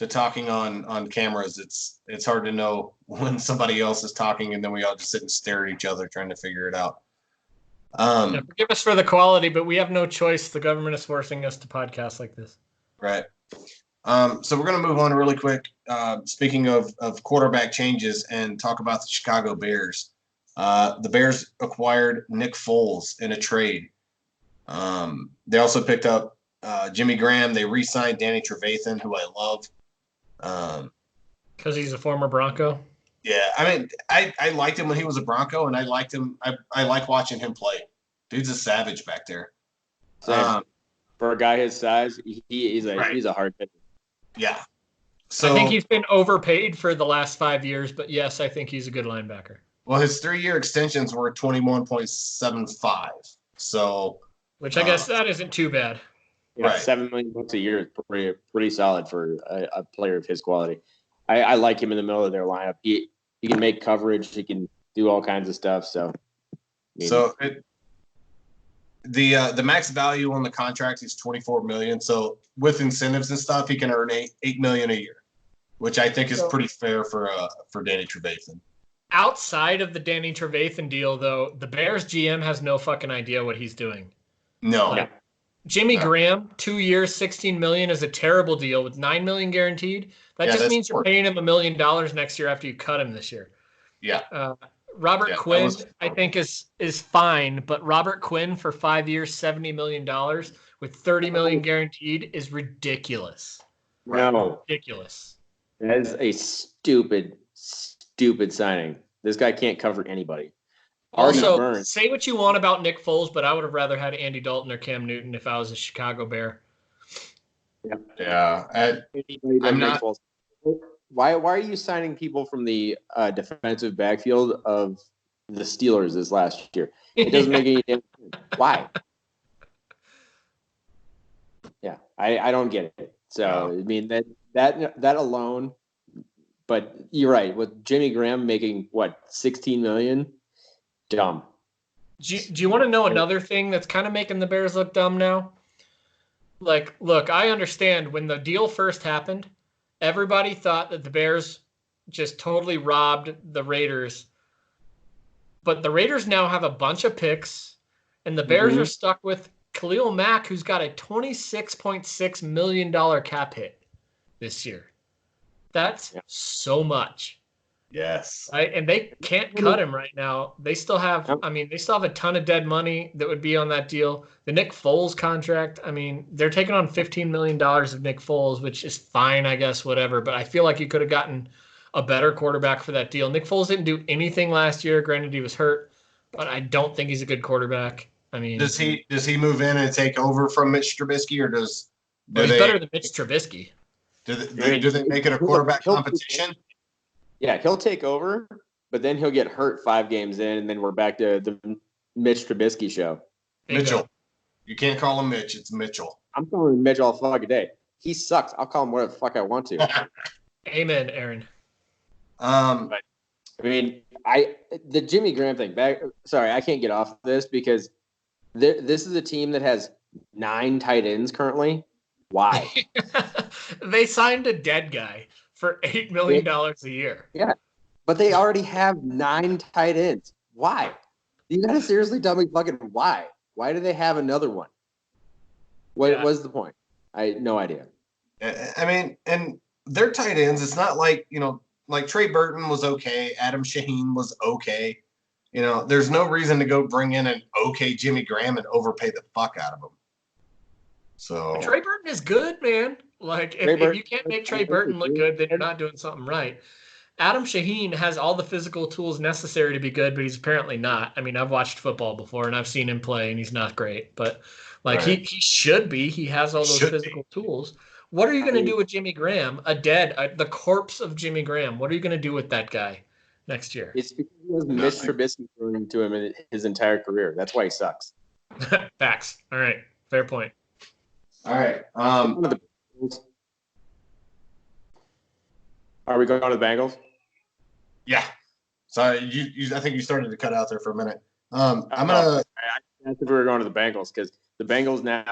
talking on cameras. It's hard to know when somebody else is talking, and then we all just sit and stare at each other trying to figure it out.
Forgive us for the quality, but we have no choice. The government is forcing us to podcast like this.
Right. So we're going to move on really quick. Speaking of quarterback changes, and talk about the Chicago Bears. The Bears acquired Nick Foles in a trade. They also picked up Jimmy Graham. They re-signed Danny Trevathan, who I love.
Because he's a former Bronco?
Yeah. I mean, I liked him when he was a Bronco, and I liked him. I like watching him play. Dude's a savage back there.
For a guy his size, he's a hard hitter.
Yeah. So
I think he's been overpaid for the last 5 years, but yes, I think he's a good linebacker.
Well, his 3-year extensions were 21.75. So,
which I guess that isn't too bad.
Yeah, right. $7 million a year is pretty solid for a player of his quality. I like him in the middle of their lineup. He can make coverage. He can do all kinds of stuff. So, the max value on the contract is $24 million. So with incentives and stuff, he can earn $8 million a year, which I think is pretty fair for Danny Trevathan.
Outside of the Danny Trevathan deal, though, the Bears GM has no fucking idea what he's doing.
No.
Jimmy Graham, 2 years, $16 million is a terrible deal with $9 million guaranteed. That just means you're paying him $1 million next year after you cut him this year.
Yeah.
Robert Quinn, I think, is fine, but Robert Quinn for 5 years, $70 million with $30 million guaranteed is ridiculous.
No.
Ridiculous.
That is a stupid signing. This guy can't cover anybody.
Also, say what you want about Nick Foles, but I would have rather had Andy Dalton or Cam Newton if I was a Chicago Bear.
Yeah. I'm not.
Why are you signing people from the defensive backfield of the Steelers this last year? It doesn't make any sense. Why? Yeah, I don't get it. So I mean that alone. But you're right. With Jimmy Graham making $16 million, dumb.
Do you want to know another thing that's kind of making the Bears look dumb now? Like, look, I understand when the deal first happened, everybody thought that the Bears just totally robbed the Raiders. But the Raiders now have a bunch of picks, and the Bears are stuck with Khalil Mack, who's got a $26.6 million cap hit this year. That's so much.
Yes.
Right? And they can't cut him right now. They still have a ton of dead money that would be on that deal. The Nick Foles contract, they're taking on $15 million of Nick Foles, which is fine, I guess, whatever. But I feel like you could have gotten a better quarterback for that deal. Nick Foles didn't do anything last year. Granted, he was hurt, but I don't think he's a good quarterback.
Does he move in and take over from Mitch Trubisky, or he's
better than Mitch Trubisky?
Do they make it a quarterback competition?
Yeah, he'll take over, but then he'll get hurt 5 games in, and then we're back to the Mitch Trubisky show.
Mitchell. You can't call him Mitch. It's Mitchell.
I'm calling him Mitch all fucking day. He sucks. I'll call him whatever the fuck I want to.
Amen, Aaron.
The Jimmy Graham thing. I can't get off this because this is a team that has 9 tight ends currently. Why?
They signed a dead guy for $8 million a year.
Yeah, but they already have 9 tight ends. Why? You gotta seriously tell me fucking why. Why do they have another one? What was the point? I no idea.
And their tight ends, it's not like, like Trey Burton was okay. Adam Shaheen was okay. There's no reason to go bring in an okay Jimmy Graham and overpay the fuck out of him. So
Trey Burton is good, man. Like, if you can't make Trey Burton look good, then you're not doing something right. Adam Shaheen has all the physical tools necessary to be good, but he's apparently not. I've watched football before, and I've seen him play, and he's not great. But, he should be. He has all those physical tools. What are you going to do with Jimmy Graham, the corpse of Jimmy Graham? What are you going to do with that guy next year?
It's because he has Mitch Trubisky throwing happening to him in his entire career. That's why he sucks.
Facts. All right. Fair point.
All right.
Are we going to the Bengals?
Yeah. Sorry, I think you started to cut out there for a minute. I'm gonna.
I think we were going to the Bengals because the Bengals now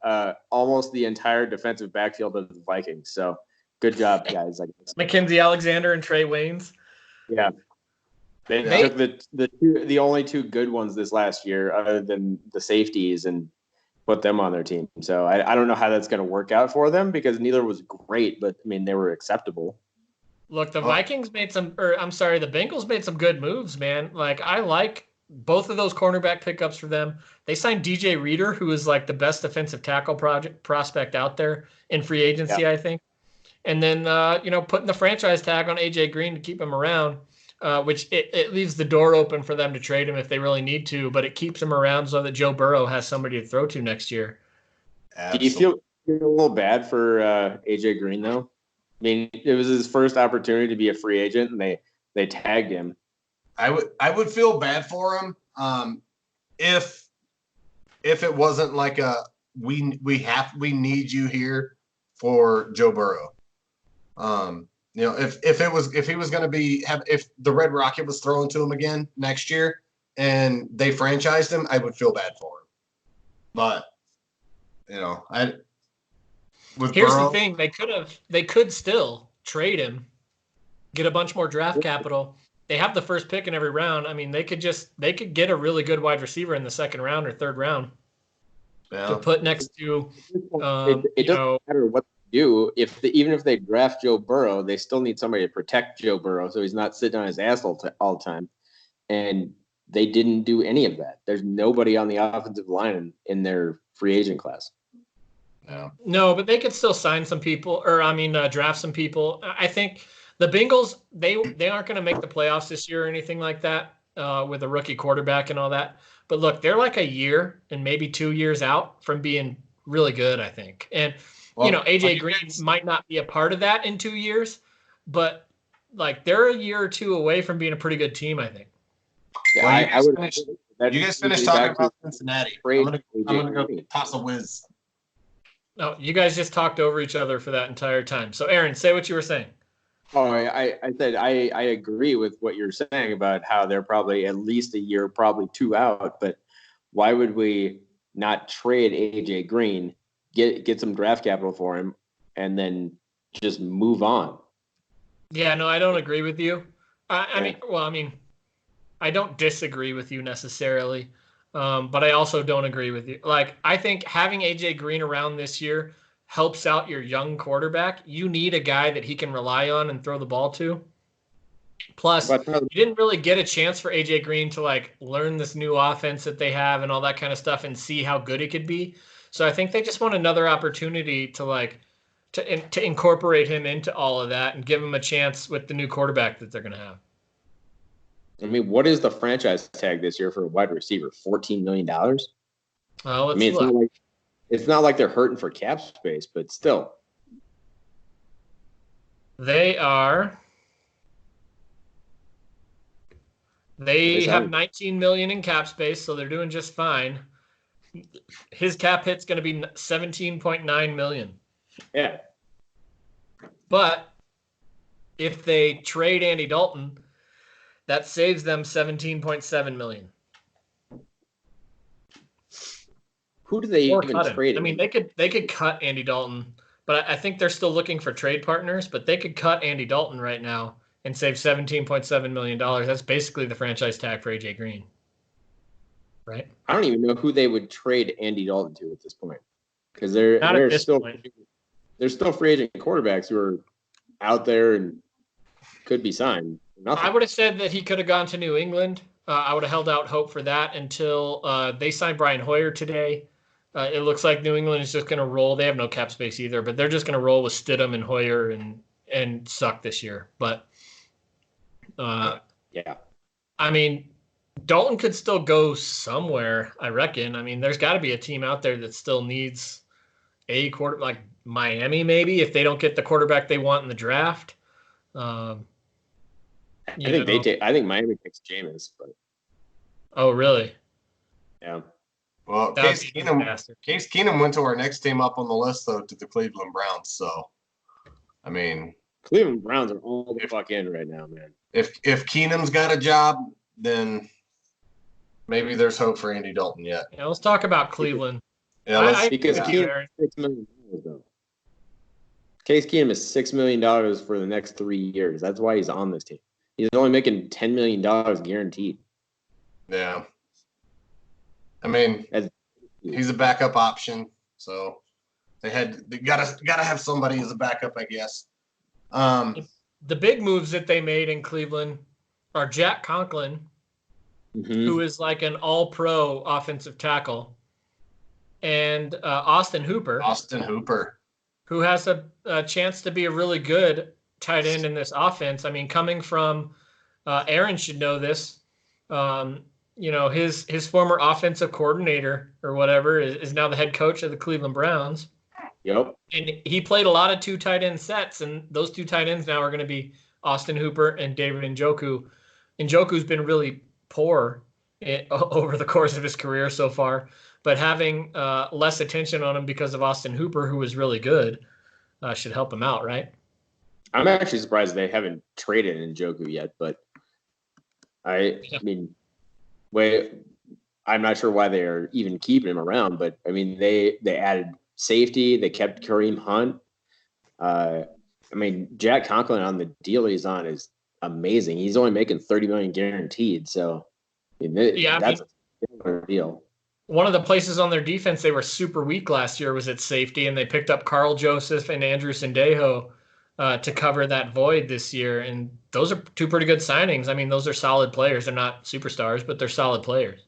have almost the entire defensive backfield of the Vikings. So good job, guys.
Mackenzie Alexander and Trey Waynes.
Yeah. They took the only two good ones this last year, other than the safeties, and put them on their team. So I don't know how that's going to work out for them because neither was great, but I mean they were acceptable.
Look, the Bengals made some good moves, man. Like I like both of those cornerback pickups for them. They signed DJ Reader, who is like the best defensive tackle prospect out there in free agency, I think. And then putting the franchise tag on AJ Green to keep him around. Which it leaves the door open for them to trade him if they really need to, but it keeps him around so that Joe Burrow has somebody to throw to next year.
Absolutely.
Do you feel a little bad for AJ Green though? I mean, it was his first opportunity to be a free agent, and they tagged him.
I would feel bad for him if it wasn't like we need you here for Joe Burrow. If he was going to if the Red Rocket was thrown to him again next year and they franchised him, I would feel bad for him. But
here's Burrow, the thing: they could still trade him, get a bunch more draft capital. They have the first pick in every round. I mean, they could get a really good wide receiver in the second round or third round to put next to.
It doesn't matter what. Even if they draft Joe Burrow, they still need somebody to protect Joe Burrow so he's not sitting on his ass all the time. And they didn't do any of that. There's nobody on the offensive line in their free agent class.
No, but they could still sign some people, draft some people. I think the Bengals, they aren't going to make the playoffs this year or anything like that with a rookie quarterback and all that. But look, they're like a year and maybe 2 years out from being really good, I think. And AJ Green might not be a part of that in 2 years, but like they're a year or two away from being a pretty good team, I think.
Yeah, you guys finished talking about Cincinnati. I'm gonna go toss a whiz.
No, you guys just talked over each other for that entire time. So Aaron, say what you were saying.
Oh, I said I agree with what you're saying about how they're probably at least a year, probably 2 out. But why would we not trade AJ Green? Get some draft capital for him, and then just move on.
Yeah, no, I don't agree with you. I don't disagree with you necessarily, but I also don't agree with you. Like, I think having AJ Green around this year helps out your young quarterback. You need a guy that he can rely on and throw the ball to. Plus, you didn't really get a chance for AJ Green to like learn this new offense that they have and all that kind of stuff and see how good it could be. So I think they just want another opportunity to incorporate him into all of that and give him a chance with the new quarterback that they're going to have.
I mean, what is the franchise tag this year for a wide receiver? $14 million?
Well,
it's not like they're hurting for cap space, but still.
They have $19 million in cap space, so they're doing just fine. His cap hit's going to be $17.9 million.
Yeah.
But if they trade Andy Dalton, that saves them $17.7 million.
Who do they even trade?
I mean, they could cut Andy Dalton, but I think they're still looking for trade partners. But they could cut Andy Dalton right now and save $17.7 million. That's basically the franchise tag for AJ Green. Right.
I don't even know who they would trade Andy Dalton to at this point, because they're still free agent quarterbacks who are out there and could be signed. Nothing.
I would have said that he could have gone to New England. I would have held out hope for that until they signed Brian Hoyer today. It looks like New England is just going to roll. They have no cap space either, but they're just going to roll with Stidham and Hoyer and suck this year. But
yeah,
I mean, Dalton could still go somewhere, I reckon. I mean, there's got to be a team out there that still needs a quarter, like Miami, maybe, if they don't get the quarterback they want in the draft.
I think Miami takes Jameis, but
Oh, really?
Yeah.
Well,
That would be a disaster.
Case Keenum went to our next team up on the list, though, to the Cleveland Browns. So, I mean,
Cleveland Browns are all the fuck in right now, man.
if Keenum's got a job, then maybe there's hope for Andy Dalton yet.
Yeah, let's talk about Cleveland.
Yeah, let's.
Because Keenum is $6 million though. Case Keenum is $6 million for the next 3 years. That's why he's on this team. He's only making $10 million guaranteed.
Yeah. I mean, he's a backup option, so they gotta have somebody as a backup, I guess.
The big moves that they made in Cleveland are Jack Conklin, who is like an all-pro offensive tackle, and Austin Hooper. Who has a chance to be a really good tight end in this offense. I mean, coming from Aaron should know this. His former offensive coordinator or whatever is now the head coach of the Cleveland Browns.
Yep.
And he played a lot of 2 tight end sets, and those 2 tight ends now are going to be Austin Hooper and David Njoku. Njoku's been really poor over the course of his career so far, but having less attention on him because of Austin Hooper, who was really good, should help him out, right?
I'm actually surprised they haven't traded Njoku yet, but I'm not sure why they are even keeping him around, but I mean, they added safety, they kept Kareem Hunt. Jack Conklin on the deal he's on is amazing. He's only making $30 million guaranteed, so that's a similar deal.
One of the places on their defense they were super weak last year was at safety, and they picked up Carl Joseph and Andrew Sendejo to cover that void this year. And those are 2 pretty good signings. I mean, those are solid players. They're not superstars, but they're solid players.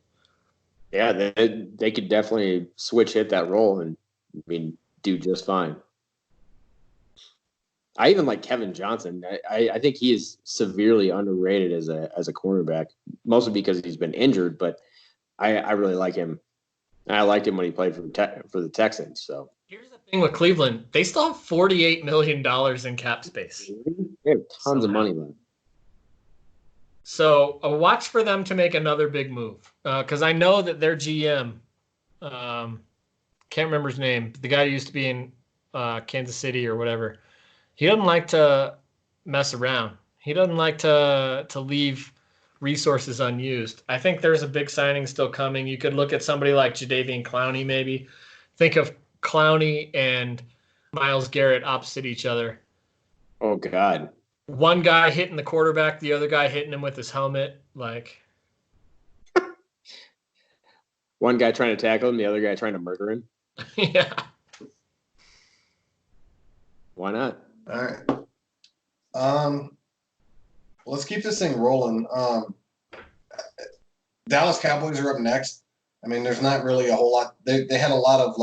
Yeah, they could definitely hit that role and do just fine. I even like Kevin Johnson. I think he is severely underrated as a cornerback, mostly because he's been injured, but I really like him. I liked him when he played for the Texans. So
here's the thing with Cleveland: they still have $48 million in cap space.
They have tons of money left.
So a watch for them to make another big move, because I know that their GM, can't remember his name, the guy who used to be in Kansas City or whatever. He doesn't like to mess around. He doesn't like to leave resources unused. I think there's a big signing still coming. You could look at somebody like Jadeveon Clowney maybe. Think of Clowney and Myles Garrett opposite each other.
Oh, God.
One guy hitting the quarterback, the other guy hitting him with his helmet. Like,
one guy trying to tackle him, the other guy trying to murder him.
Yeah.
Why not?
All right. Let's keep this thing rolling. Dallas Cowboys are up next. I mean, there's not really a whole lot. They had a lot of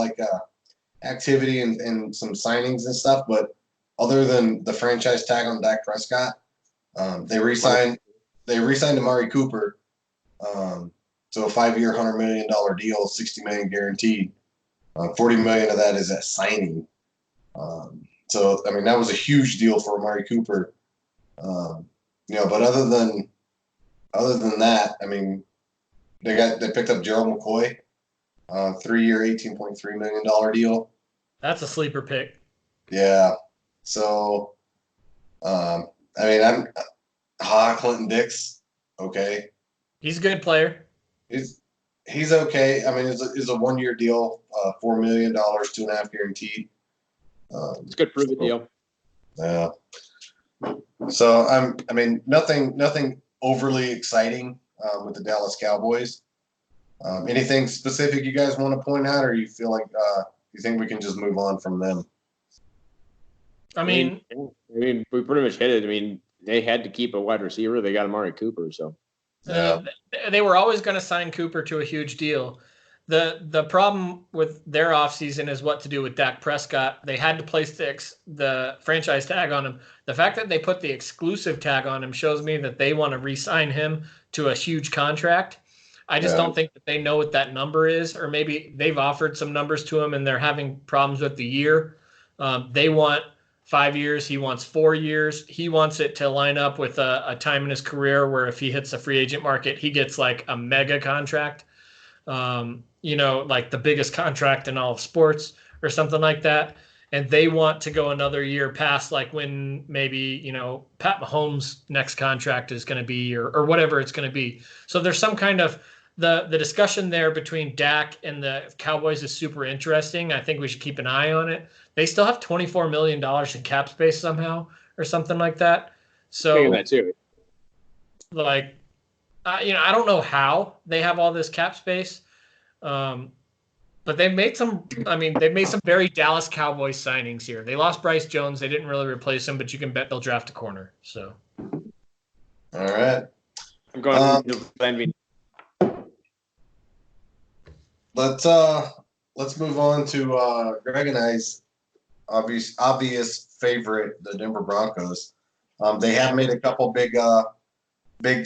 activity and some signings and stuff, but other than the franchise tag on Dak Prescott, they re-signed Amari Cooper to a 5-year, $100 million deal, $60 million guaranteed. $40 million of that is at signing. So I mean, that was a huge deal for Amari Cooper. But other than that, I mean, they picked up Gerald McCoy, 3-year, $18.3 million deal.
That's a sleeper pick.
Yeah. So, I'm Clinton Dix. Okay.
He's a good player.
He's okay. I mean, it's a 1-year deal, $4 million, 2.5 guaranteed.
It's a good prove it deal.
Yeah. So nothing overly exciting with the Dallas Cowboys. Anything specific you guys want to point out, or you feel like you think we can just move on from them?
I mean,
we pretty much hit it. I mean, they had to keep a wide receiver. They got Amari Cooper, so
they were always going to sign Cooper to a huge deal. The problem with their offseason is what to do with Dak Prescott. They had to place the franchise tag on him. The fact that they put the exclusive tag on him shows me that they want to re-sign him to a huge contract. I just don't think that they know what that number is, or maybe they've offered some numbers to him and they're having problems with the year. They want 5 years. He wants 4 years. He wants it to line up with a time in his career where if he hits the free agent market, he gets like a mega contract, like the biggest contract in all of sports or something like that. And they want to go another year past like when maybe, Pat Mahomes' next contract is going to be or whatever it's going to be. So there's some kind of the discussion there between Dak and the Cowboys is super interesting. I think we should keep an eye on it. They still have $24 million in cap space somehow or something like that. So
that too.
Like, I don't know how they have all this cap space. But they've made some very Dallas Cowboys signings here. They lost Bryce Jones. They didn't really replace him, but you can bet they'll draft a corner. So,
all right.
I'm going to plan B.
Let's move on to Greg and I's obvious favorite, the Denver Broncos. They have made a couple big name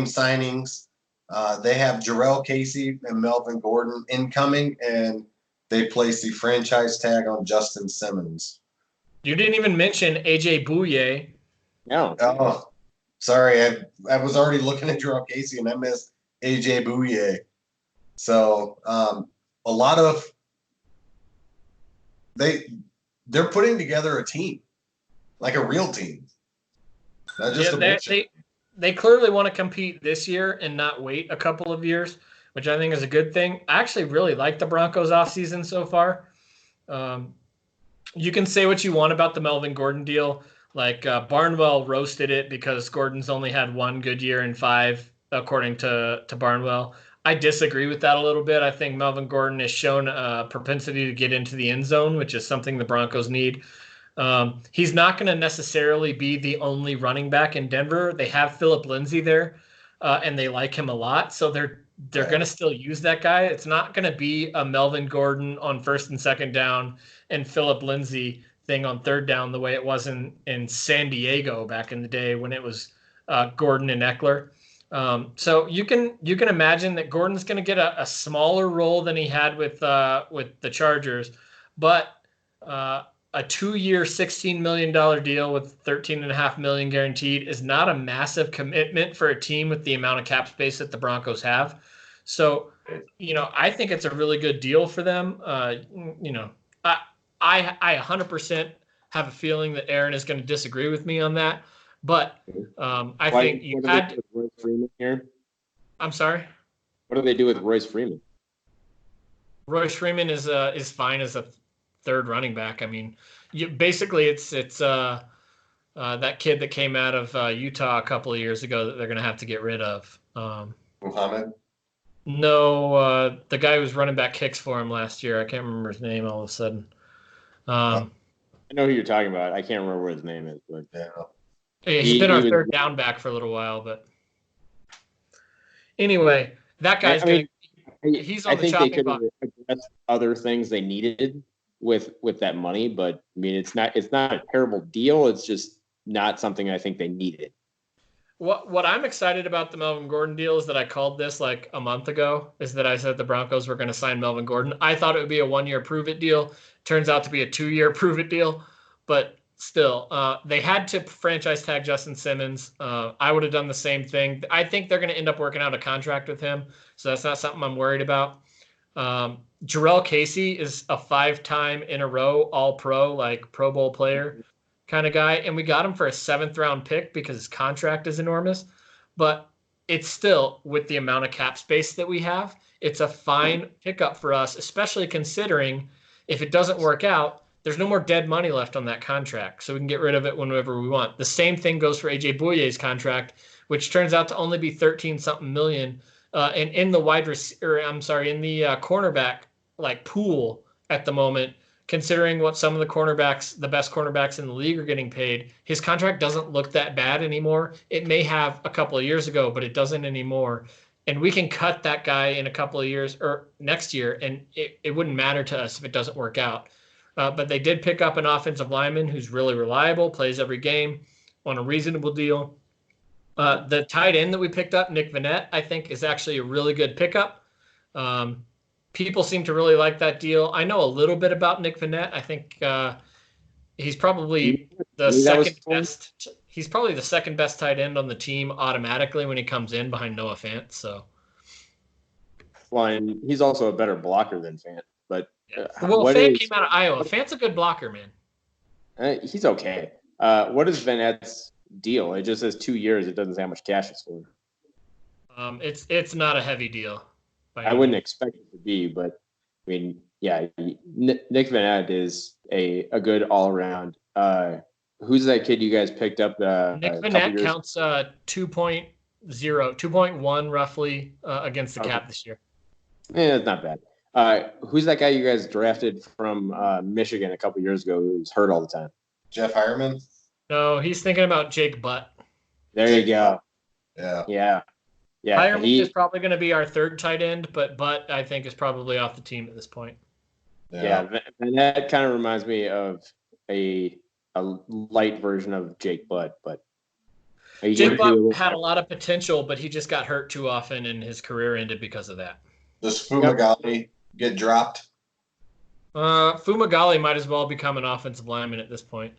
signings. They have Jarrell Casey and Melvin Gordon incoming, and they placed the franchise tag on Justin Simmons.
You didn't even mention AJ Bouye.
No.
Oh, sorry. I was already looking at Jarrell Casey, and I missed AJ Bouye. So a lot of they're putting together a team, like a real team. Not just
They clearly want to compete this year and not wait a couple of years, which I think is a good thing. I actually really like the Broncos offseason so far. You can say what you want about the Melvin Gordon deal. Like Barnwell roasted it because Gordon's only had one good year in 5, according to Barnwell. I disagree with that a little bit. I think Melvin Gordon has shown a propensity to get into the end zone, which is something the Broncos need. He's not going to necessarily be the only running back in Denver. They have Philip Lindsay there, and they like him a lot. So they're going to still use that guy. It's not going to be a Melvin Gordon on first and second down and Philip Lindsay thing on third down the way it was in San Diego back in the day when it was Gordon and Eckler. So you can imagine that Gordon's going to get a smaller role than he had with the Chargers, but a 2-year, $16 million deal with $13.5 million guaranteed is not a massive commitment for a team with the amount of cap space that the Broncos have. So, I think it's a really good deal for them. I 100% have a feeling that Aaron is going to disagree with me on that. But I think you had
Royce Freeman here.
I'm sorry.
What do they do with Royce Freeman?
Royce Freeman is fine as a third running back. I mean, basically it's that kid that came out of Utah a couple of years ago that they're going to have to get rid of.
Muhammad?
No, the guy who was running back kicks for him last year. I can't remember his name all of a sudden.
I know who you're talking about. I can't remember what his name is, but
he's been our third down back for a little while. But anyway, that guy's he's on the chopping block.
They could address other things they needed with that money, but I mean, it's not a terrible deal. It's just not something I think they needed.
What I'm excited about the Melvin Gordon deal is that I called this like a month ago, is that I said the Broncos were going to sign Melvin Gordon. I thought it would be a 1-year prove-it deal. Turns out to be a 2-year prove-it deal. But still, they had to franchise tag Justin Simmons. I would have done the same thing. I think they're going to end up working out a contract with him, so that's not something I'm worried about. Jarrell Casey is a 5-time in a row All-Pro, like Pro Bowl player kind of guy, and we got him for a 7th-round pick because his contract is enormous. But it's still, with the amount of cap space that we have, it's a fine pickup for us, especially considering if it doesn't work out, there's no more dead money left on that contract, so we can get rid of it whenever we want. The same thing goes for AJ Bouye's contract, which turns out to only be 13-something million. And in the cornerback like pool at the moment, considering what some of the best cornerbacks in the league are getting paid, his contract doesn't look that bad anymore. It may have a couple of years ago, but it doesn't anymore. And we can cut that guy in a couple of years or next year, and it wouldn't matter to us if it doesn't work out. But they did pick up an offensive lineman who's really reliable, plays every game on a reasonable deal. The tight end that we picked up, Nick Vannett, I think is actually a really good pickup. People seem to really like that deal. I know a little bit about Nick Vannett. I think He's probably the second best. He's probably the second best tight end on the team automatically when he comes in behind Noah Fant. So,
well, and he's also a better blocker than Fant. But
Fant came out of Iowa. Fant's a good blocker, man.
He's okay. What is Vanette's deal? It just says 2 years. It doesn't say how much cash it's for.
It's not a heavy deal.
I wouldn't expect it to be, but I mean, yeah, Nick Vanette is a good all around. Who's that kid you guys picked up?
Nick Vanette counts 2.1 roughly against the cap this year.
Yeah, that's not bad. Who's that guy you guys drafted from Michigan a couple years ago who's hurt all the time?
Jeff Hireman?
No, he's thinking about Jake Butt.
There you go.
Yeah.
Hireman is probably going to be our third tight end, but Butt, I think, is probably off the team at this point.
Yeah, Vanette kind of reminds me of a light version of Jake Butt, but
Jake Butt had a lot of potential, but he just got hurt too often, and his career ended because of that.
Does Fumagalli get dropped?
Fumagalli might as well become an offensive lineman at this point.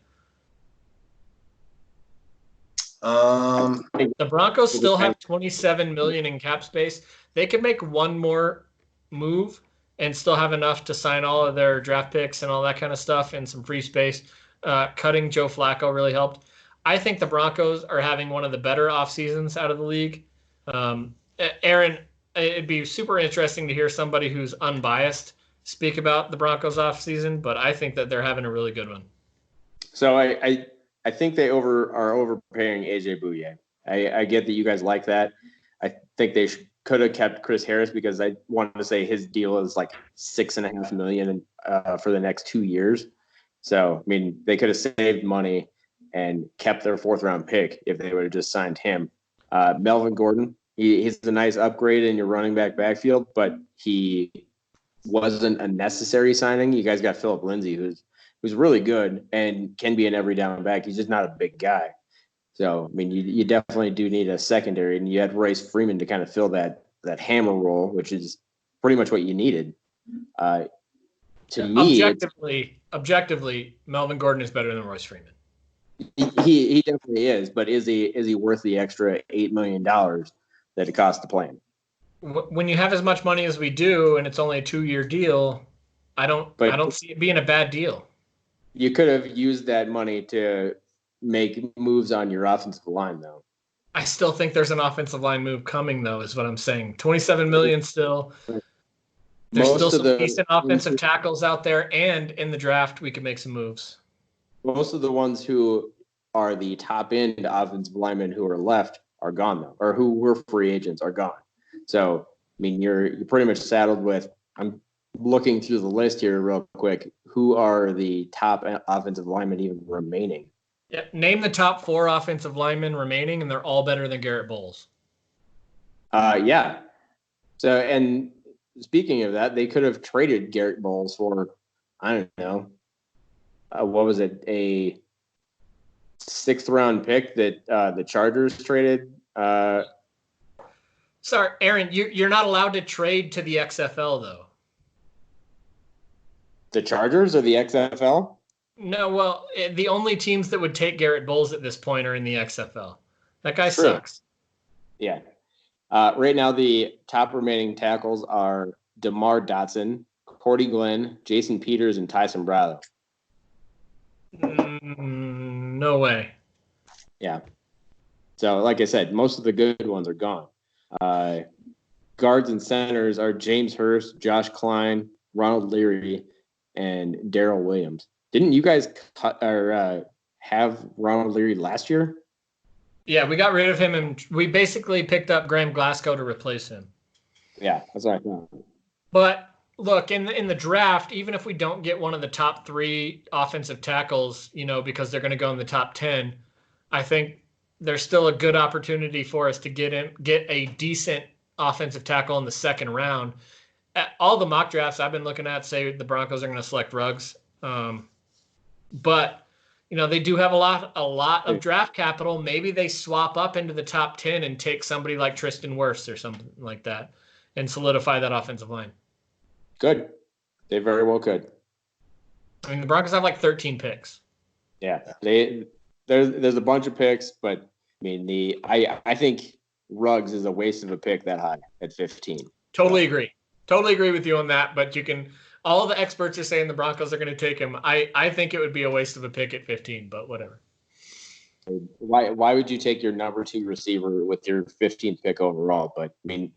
The Broncos still have $27 million in cap space. They could make one more move and still have enough to sign all of their draft picks and all that kind of stuff and some free space. Cutting Joe Flacco really helped. I think the Broncos are having one of the better off seasons out of the league. Aaron, it'd be super interesting to hear somebody who's unbiased speak about the Broncos off season, but I think that they're having a really good one.
So I think they are overpaying AJ Bouye. I get that you guys like that. I think they could have kept Chris Harris because I wanted to say his deal is like $6.5 million for the next 2 years. So I mean, they could have saved money and kept their 4th round pick if they would have just signed him. Melvin Gordon, he's a nice upgrade in your running back backfield, but he wasn't a necessary signing. You guys got Phillip Lindsay, who's really good and can be an every down back. He's just not a big guy. So, I mean, you definitely do need a secondary, and you had Royce Freeman to kind of fill that hammer role, which is pretty much what you needed. To me,
objectively, Melvin Gordon is better than Royce Freeman.
He definitely is, but is he worth the extra $8 million that it costs to play him?
When you have as much money as we do, and it's only a 2-year deal, I don't see it being a bad deal.
You could have used that money to make moves on your offensive line, though.
I still think there's an offensive line move coming, though, is what I'm saying. $27 million still. There's still some decent offensive tackles out there, and in the draft, we could make some moves.
Most of the ones who are the top-end offensive linemen who are left are gone, though, or who were free agents are gone. So, I mean, you're pretty much saddled with – I'm looking through the list here real quick. Who are the top offensive linemen even remaining?
Yeah, name the top 4 offensive linemen remaining, and they're all better than Garrett Bowles.
Yeah. So, and speaking of that, they could have traded Garrett Bowles for, I don't know, what was it, a 6th round pick that the Chargers traded?
Sorry, Aaron, you're not allowed to trade to the XFL, though.
The Chargers or the XFL?
No, well, the only teams that would take Garrett Bowles at this point are in the XFL. That guy sucks.
Yeah. Right now, the top remaining tackles are DeMar Dotson, Cordy Glenn, Jason Peters, and Tyson Bradlow.
No way.
Yeah. So, like I said, most of the good ones are gone. Guards and centers are James Hurst, Josh Klein, Ronald Leary, and Daryl Williams. Didn't you guys have Ronald Leary last year?
Yeah, we got rid of him, and we basically picked up Graham Glasgow to replace him.
Yeah, that's what I thought.
But look, in the draft, even if we don't get one of the top 3 offensive tackles, because they're going to go in the top 10, I think there's still a good opportunity for us to get a decent offensive tackle in the 2nd round. All the mock drafts I've been looking at say the Broncos are going to select Ruggs. But they do have a lot of draft capital. Maybe they swap up into the top 10 and take somebody like Tristan Wirfs or something like that and solidify that offensive line.
Good. They very well could.
I mean, the Broncos have like 13 picks.
Yeah, there's a bunch of picks, but I mean I think Ruggs is a waste of a pick that high at 15.
Totally agree. Totally agree with you on that. But all the experts are saying the Broncos are going to take him. I think it would be a waste of a pick at 15, but whatever.
Why would you take your number 2 receiver with your 15th pick overall? But I mean,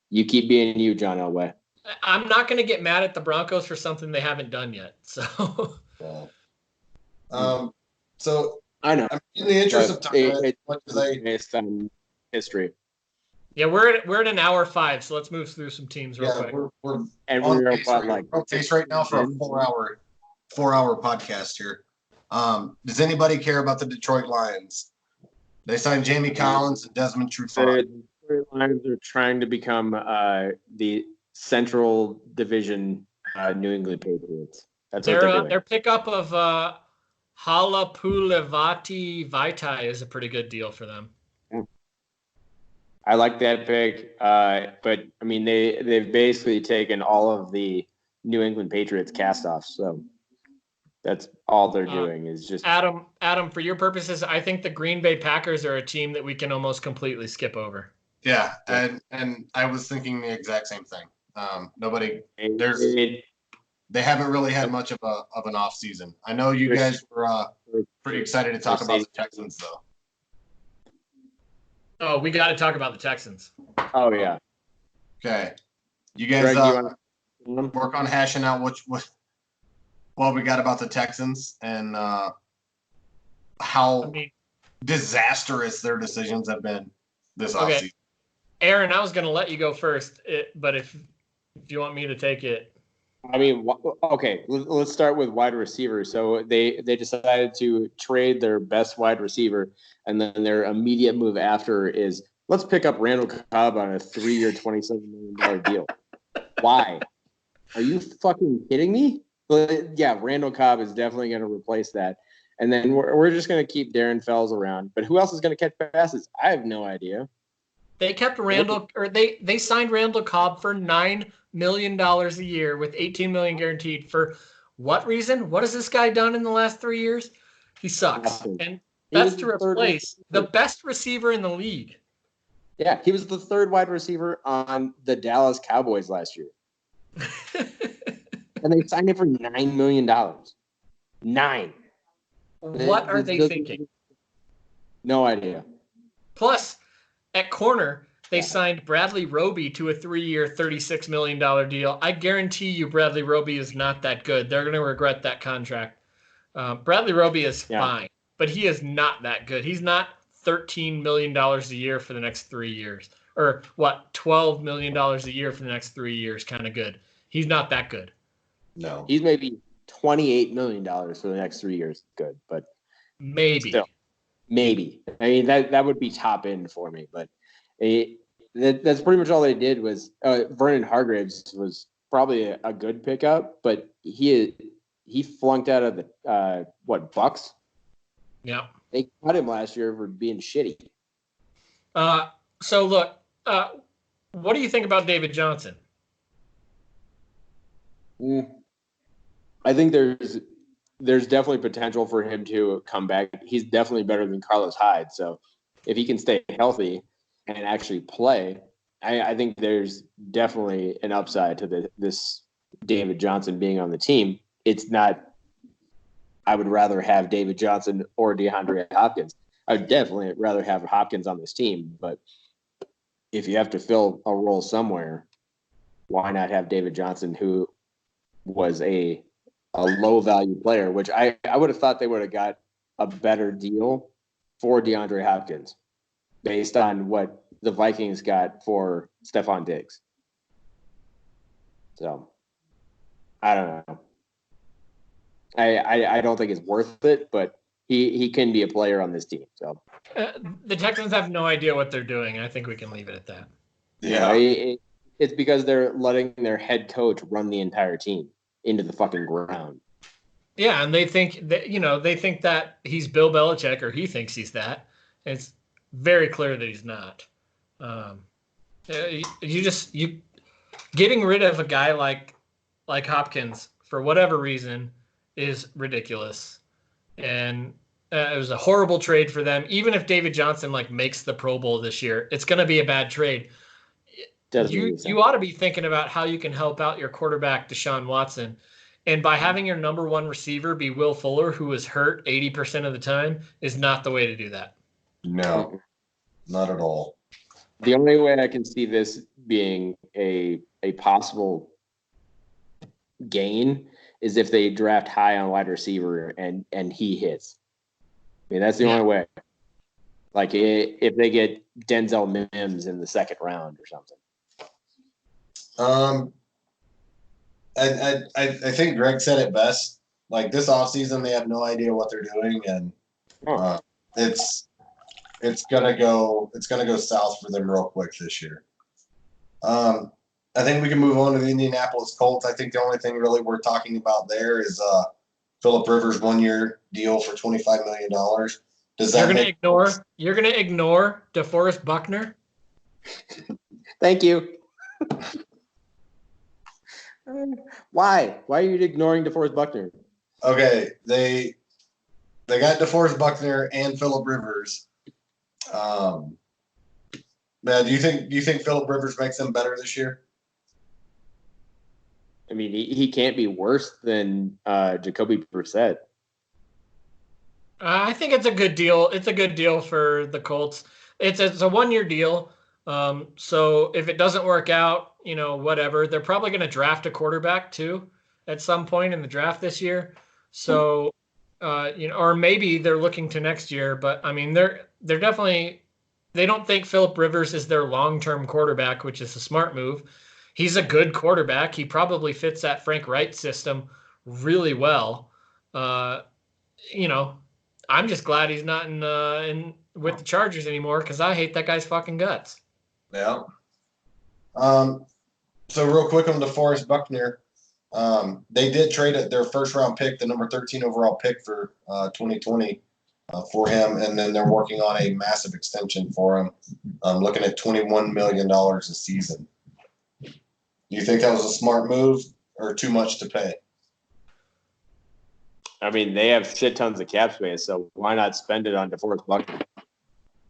you keep being you, John Elway.
I'm not going to get mad at the Broncos for something they haven't done yet. So,
so
I know.
In the interest of time,
it's based on history.
Yeah, we're at an hour 5, so let's move through some teams real quick.
We're
on
pace right now for a 4-hour podcast here. Does anybody care about the Detroit Lions? They signed Jamie Collins and Desmond Trufant.
The Lions are trying to become the Central Division New England Patriots. That's what they're doing.
Their pickup of Halapoulivaati Vaitai is a pretty good deal for them.
I like that pick, but I mean they've basically taken all of the New England Patriots cast-offs, so that's all they're doing is just
Adam, for your purposes, I think the Green Bay Packers are a team that we can almost completely skip over.
Yeah, and I was thinking the exact same thing. They haven't really had much of an off season. I know you guys were pretty excited to talk about the Texans, though.
Oh, we got to talk about the Texans.
Oh yeah.
Okay, you guys work on hashing out what we got about the Texans and how disastrous their decisions have been this offseason.
Aaron, I was going to let you go first, but if you want me to take it.
I mean, okay, let's start with wide receivers. So they decided to trade their best wide receiver, and then their immediate move after is let's pick up Randall Cobb on a 3-year, $27 million deal. Why? Are you fucking kidding me? But yeah, Randall Cobb is definitely going to replace that. And then we're just going to keep Darren Fells around. But who else is going to catch passes? I have no idea.
They kept Randall, or they signed Randall Cobb for $9 million a year with $18 million guaranteed. For what reason? What has this guy done in the last 3 years? He sucks. And that's to replace the best receiver in the league.
Yeah, he was the 3rd wide receiver on the Dallas Cowboys last year. And they signed him for $9 million. 9.
What are they thinking?
No idea.
Plus, at corner, they signed Bradley Roby to a 3-year, $36 million deal. I guarantee you Bradley Roby is not that good. They're going to regret that contract. Bradley Roby is fine, but he is not that good. He's not $13 million a year for the next 3 years. Or what, $12 million a year for the next 3 years, kind of good. He's not that good.
No. He's maybe $28 million for the next 3 years. Good, but
maybe.
Still, maybe. I mean, that would be top end for me, but that's pretty much all they did was Vernon Hargreaves was probably a good pickup, but he flunked out of the Bucks?
Yeah.
They cut him last year for being shitty.
So look, what do you think about David Johnson?
I think there's definitely potential for him to come back. He's definitely better than Carlos Hyde. So if he can stay healthy and actually play, I think there's definitely an upside to this David Johnson being on the team. It's not, I would rather have David Johnson or DeAndre Hopkins. I would definitely rather have Hopkins on this team, but if you have to fill a role somewhere, why not have David Johnson, who was a low value player, which I would have thought they would have got a better deal for DeAndre Hopkins based on what the Vikings got for Stephon Diggs. So I don't know. I don't think it's worth it, but he can be a player on this team. So
the Texans have no idea what they're doing. I think we can leave it at that.
Yeah, it's because they're letting their head coach run the entire team into the fucking ground.
Yeah, and they think that he's Bill Belichick, or he thinks he's that. And it's very clear that he's not. You getting rid of a guy like Hopkins for whatever reason is ridiculous. and it was a horrible trade for them. Even if David Johnson makes the Pro Bowl this year, it's going to be a bad trade. You ought to be thinking about how you can help out your quarterback Deshaun Watson, and by having your number one receiver be Will Fuller, who is hurt 80% of the time, is not the way to do that.
No, not at all.
The only way I can see this being a possible gain is if they draft high on wide receiver and he hits. I mean, that's the only way. Like if they get Denzel Mims in the second round or something.
I think Greg said it best. Like this offseason, they have no idea what they're doing, and it's gonna go south for them real quick this year. I think we can move on to the Indianapolis Colts. I think the only thing really worth talking about there is Phillip Rivers' 1-year deal for $25 million.
You're gonna ignore DeForest Buckner?
Thank you. Why? Why are you ignoring DeForest Buckner?
Okay, they got DeForest Buckner and Phillip Rivers. Man, do you think Phillip Rivers makes them better this year?
I mean, he can't be worse than Jacoby Brissett.
I think it's a good deal. It's a good deal for the Colts. It's a 1-year deal. So if it doesn't work out, whatever, they're probably going to draft a quarterback too at some point in the draft this year. So, or maybe they're looking to next year, but I mean, they're definitely, they don't think Phillip Rivers is their long-term quarterback, which is a smart move. He's a good quarterback. He probably fits that Frank Reich system really well. I'm just glad he's not in with the Chargers anymore because I hate that guy's fucking guts.
Yeah. So real quick on DeForest Buckner, they did trade their first-round pick, the number 13 overall pick for 2020 for him, and then they're working on a massive extension for him, looking at $21 million a season. Do you think that was a smart move or too much to pay?
I mean, they have shit tons of cap space, so why not spend it on DeForest Buckner?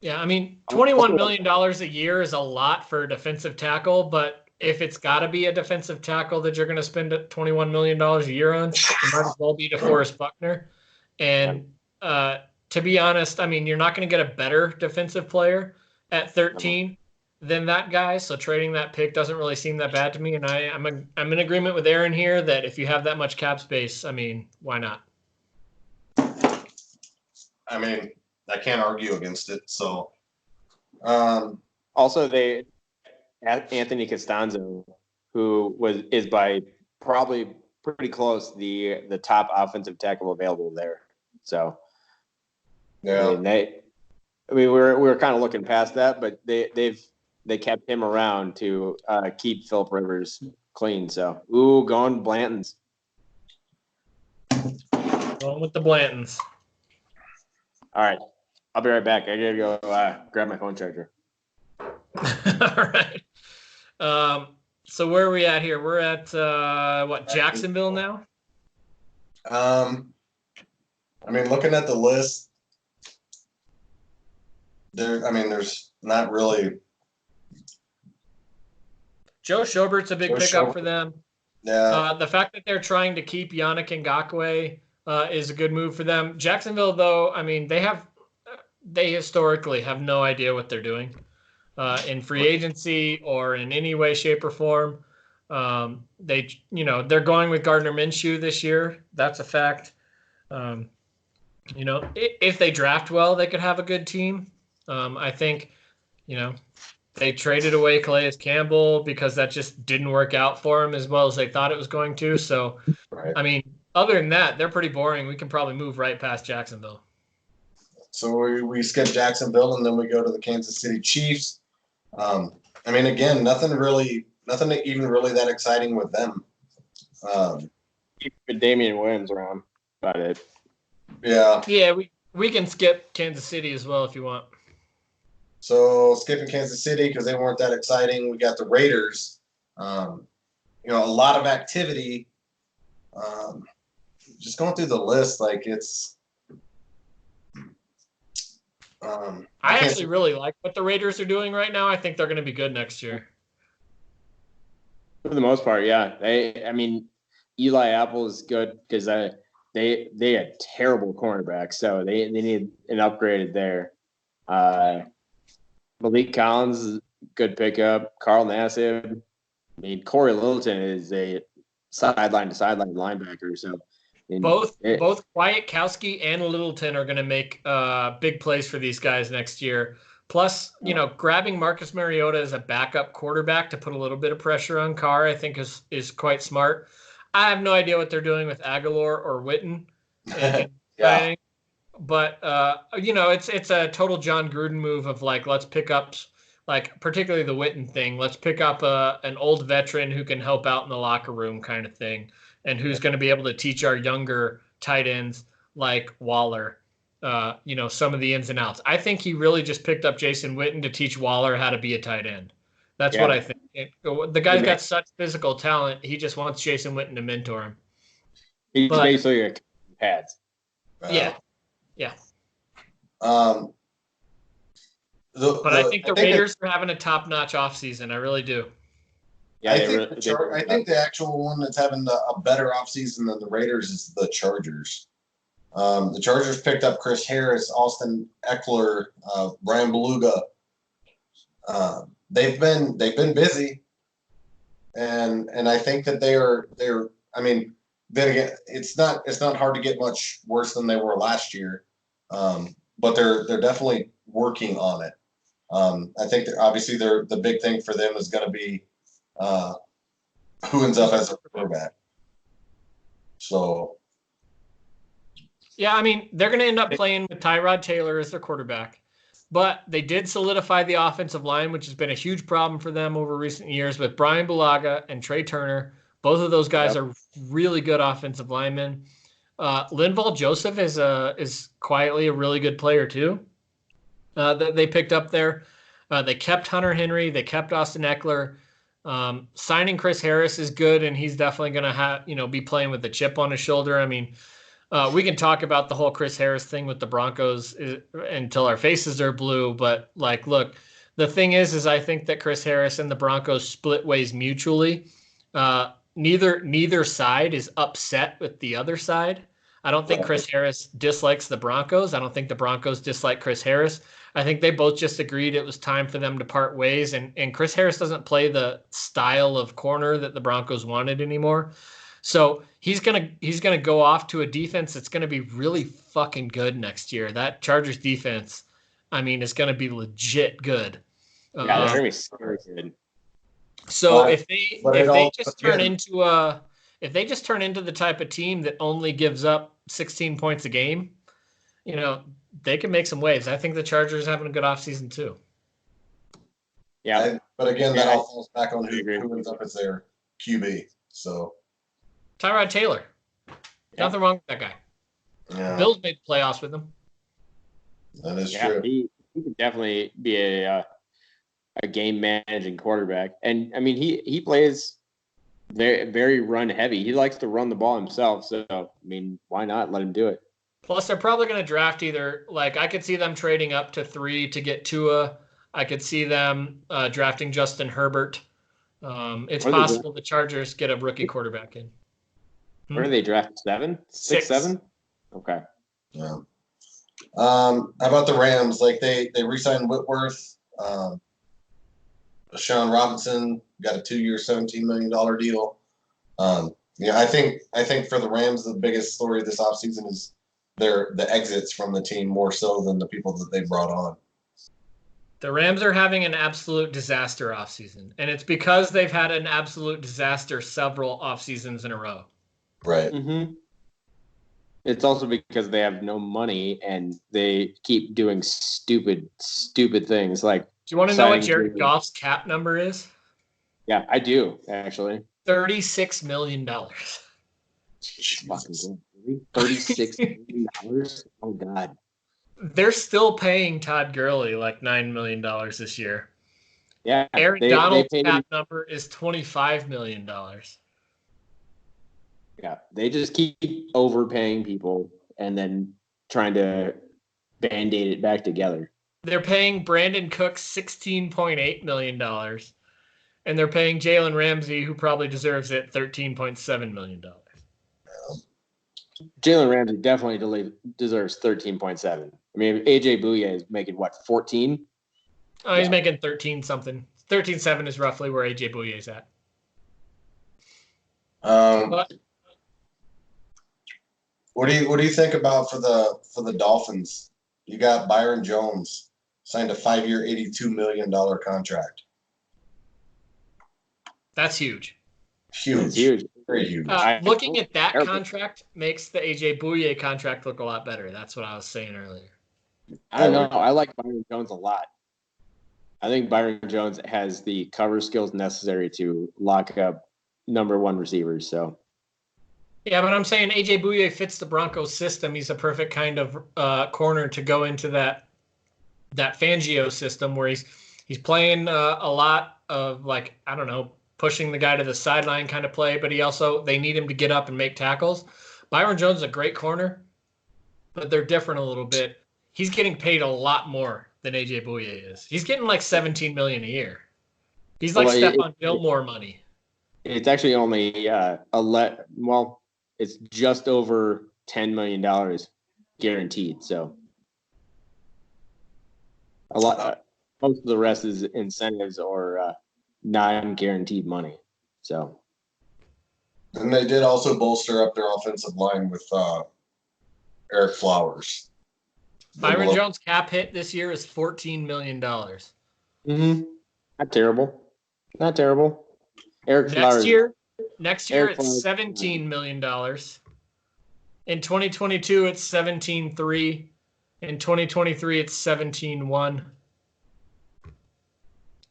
Yeah, I mean, $21 million a year is a lot for a defensive tackle, but if it's got to be a defensive tackle that you're going to spend $21 million a year on, it might as well be DeForest Buckner. And to be honest, I mean, you're not going to get a better defensive player at 13 than that guy, so trading that pick doesn't really seem that bad to me. And I'm in agreement with Aaron here that if you have that much cap space, I mean, why not?
I mean, I can't argue against it. So,
also they Anthony Costanzo, who is by probably pretty close the top offensive tackle available there. So,
yeah,
we were kind of looking past that, but they kept him around to keep Phillip Rivers clean. So, going Blantons.
Going with the Blantons.
All right. I'll be right back. I gotta go grab my phone charger.
All right. So where are we at here? We're at Jacksonville now?
I mean, looking at the list, there's not really.
Joe Schobert's a big pickup for them.
Yeah.
The fact that they're trying to keep Yannick Ngakoue is a good move for them. Jacksonville, though, I mean, they historically have no idea what they're doing in free agency or in any way, shape, or form. They're going with Gardner Minshew this year. That's a fact. If they draft well, they could have a good team. I think, they traded away Calais Campbell because that just didn't work out for them as well as they thought it was going to. So,
right.
I mean, other than that, they're pretty boring. We can probably move right past Jacksonville.
So we skip Jacksonville and then we go to the Kansas City Chiefs. I mean, again, nothing even really that exciting with them.
Keep Damian Williams around. About it.
Yeah.
Yeah, we can skip Kansas City as well if you want.
So skipping Kansas City because they weren't that exciting. We got the Raiders. A lot of activity. Just going through the list, like it's
I actually really like what the Raiders are doing right now. I think they're going to be good next year.
For the most part, yeah. Eli Apple is good because they had terrible cornerbacks, so they need an upgrade there. Malik Collins is a good pickup. Carl Nassib. Corey Littleton is a sideline to sideline linebacker. So
both Kwiatkowski and Littleton are going to make big plays for these guys next year. Plus, grabbing Marcus Mariota as a backup quarterback to put a little bit of pressure on Carr, I think is quite smart. I have no idea what they're doing with Aguilar or Witten.
Yeah.
But it's a total John Gruden move of let's pick up particularly the Witten thing. Let's pick up an old veteran who can help out in the locker room kind of thing, and who's going to be able to teach our younger tight ends like Waller, some of the ins and outs. I think he really just picked up Jason Witten to teach Waller how to be a tight end. That's what I think. The guy's got such physical talent. He just wants Jason Witten to mentor him.
He's basically a pads.
Yeah.
I
think the Raiders are having a top-notch offseason. I really do.
Yeah, I think the actual one that's having a better offseason than the Raiders is the Chargers. The Chargers picked up Chris Harris, Austin Eckler, Brian Beluga. They've been busy, and I think that they're. I mean, then again, it's not hard to get much worse than they were last year, but they're definitely working on it. I think obviously the big thing for them is going to be who ends up as a quarterback. So.
Yeah, I mean, they're going to end up playing with Tyrod Taylor as their quarterback. But they did solidify the offensive line, which has been a huge problem for them over recent years with Brian Bulaga and Trey Turner. Both of those guys are really good offensive linemen. Linval Joseph is quietly a really good player too. That they picked up there. They kept Hunter Henry. They kept Austin Eckler. Signing Chris Harris is good, and he's definitely going to be playing with the chip on his shoulder. I mean, we can talk about the whole Chris Harris thing with the Broncos until our faces are blue. But look, the thing is I think that Chris Harris and the Broncos split ways mutually. Neither side is upset with the other side. I don't think Chris Harris dislikes the Broncos. I don't think the Broncos dislike Chris Harris. I think they both just agreed it was time for them to part ways. And Chris Harris doesn't play the style of corner that the Broncos wanted anymore. So he's gonna go off to a defense that's gonna be really fucking good next year. That Chargers defense, I mean, is gonna be legit good.
Yeah, they're gonna be super good.
So if they just turn into the type of team that only gives up 16 points a game, they can make some waves. I think the Chargers having a good offseason too.
Yeah, but again, that all falls back on who ends up as their QB. So.
Tyrod Taylor. Nothing wrong with that guy.
Yeah.
Bills made the playoffs with him.
That is true.
He could definitely be a game managing quarterback. And I mean he plays very, very run heavy. He likes to run the ball himself. So I mean, why not let him do it?
Plus they're probably gonna draft either I could see them trading up to 3 to get Tua. I could see them drafting Justin Herbert. It's possible the Chargers get a rookie quarterback in.
Where do they draft? 7? 6, 7? Okay.
Yeah. How about the Rams? They re-signed Whitworth. Deshaun Robinson got a 2-year, $17 million deal. I think for the Rams, the biggest story this offseason is the exits from the team more so than the people that they brought on.
The Rams are having an absolute disaster offseason, and it's because they've had an absolute disaster several offseasons in a row.
Right.
Mm-hmm. It's also because they have no money and they keep doing stupid things. Do
you want to know what Jared Goff's cap number is?
Yeah, I do actually.
$36 million.
$36 million. Oh God.
They're still paying Todd Gurley $9 million this year.
Yeah.
Aaron Donald's cap number is $25 million.
Yeah, they just keep overpaying people and then trying to band-aid it back together.
They're paying Brandon Cooks $16.8 million. And they're paying Jalen Ramsey, who probably deserves it, $13.7 million.
Jalen Ramsey definitely deserves 13.7. I mean, AJ Bouye is making what, 14?
Oh, he's making 13 something. 13.7 is roughly where AJ Bouye is at.
What do you think about for the Dolphins? You got Byron Jones signed a 5-year, $82 million contract.
That's huge.
Huge. Very huge.
Looking at that contract makes the AJ Bouye contract look a lot better. That's what I was saying earlier.
I don't know. I like Byron Jones a lot. I think Byron Jones has the cover skills necessary to lock up number one receivers. So,
yeah, but I'm saying AJ Bouye fits the Broncos system. He's a perfect kind of corner to go into that Fangio system where he's playing a lot of, like, I don't know, pushing the guy to the sideline kind of play, but they need him to get up and make tackles. Byron Jones is a great corner, but they're different a little bit. He's getting paid a lot more than AJ Bouye is. He's getting like $17 million a year. He's like Stephon Gilmore money.
It's actually only it's just over $10 million guaranteed. So a lot. Most of the rest is incentives or non-guaranteed money. So,
and they did also bolster up their offensive line with Eric Flowers.
Byron Jones' cap hit this year is $14 million.
Mm-hmm. Not terrible. Eric Flowers.
Next year it's $17 million. In 2022, it's 17.3. In 2023, it's 17.1.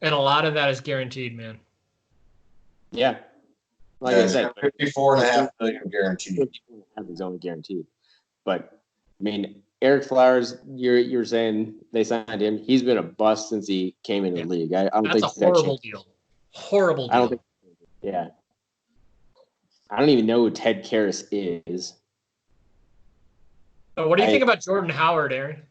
And a lot of that is guaranteed, man.
Yeah. Like I said,
$54.5 million guaranteed.
Is only guaranteed. But I mean, Eric Flowers, you're saying they signed him. He's been a bust since he came into the league. I don't think
that's a horrible deal. Horrible deal.
I don't think. Yeah. I don't even know who Ted Karras is.
What do you think about Jordan Howard, Aaron?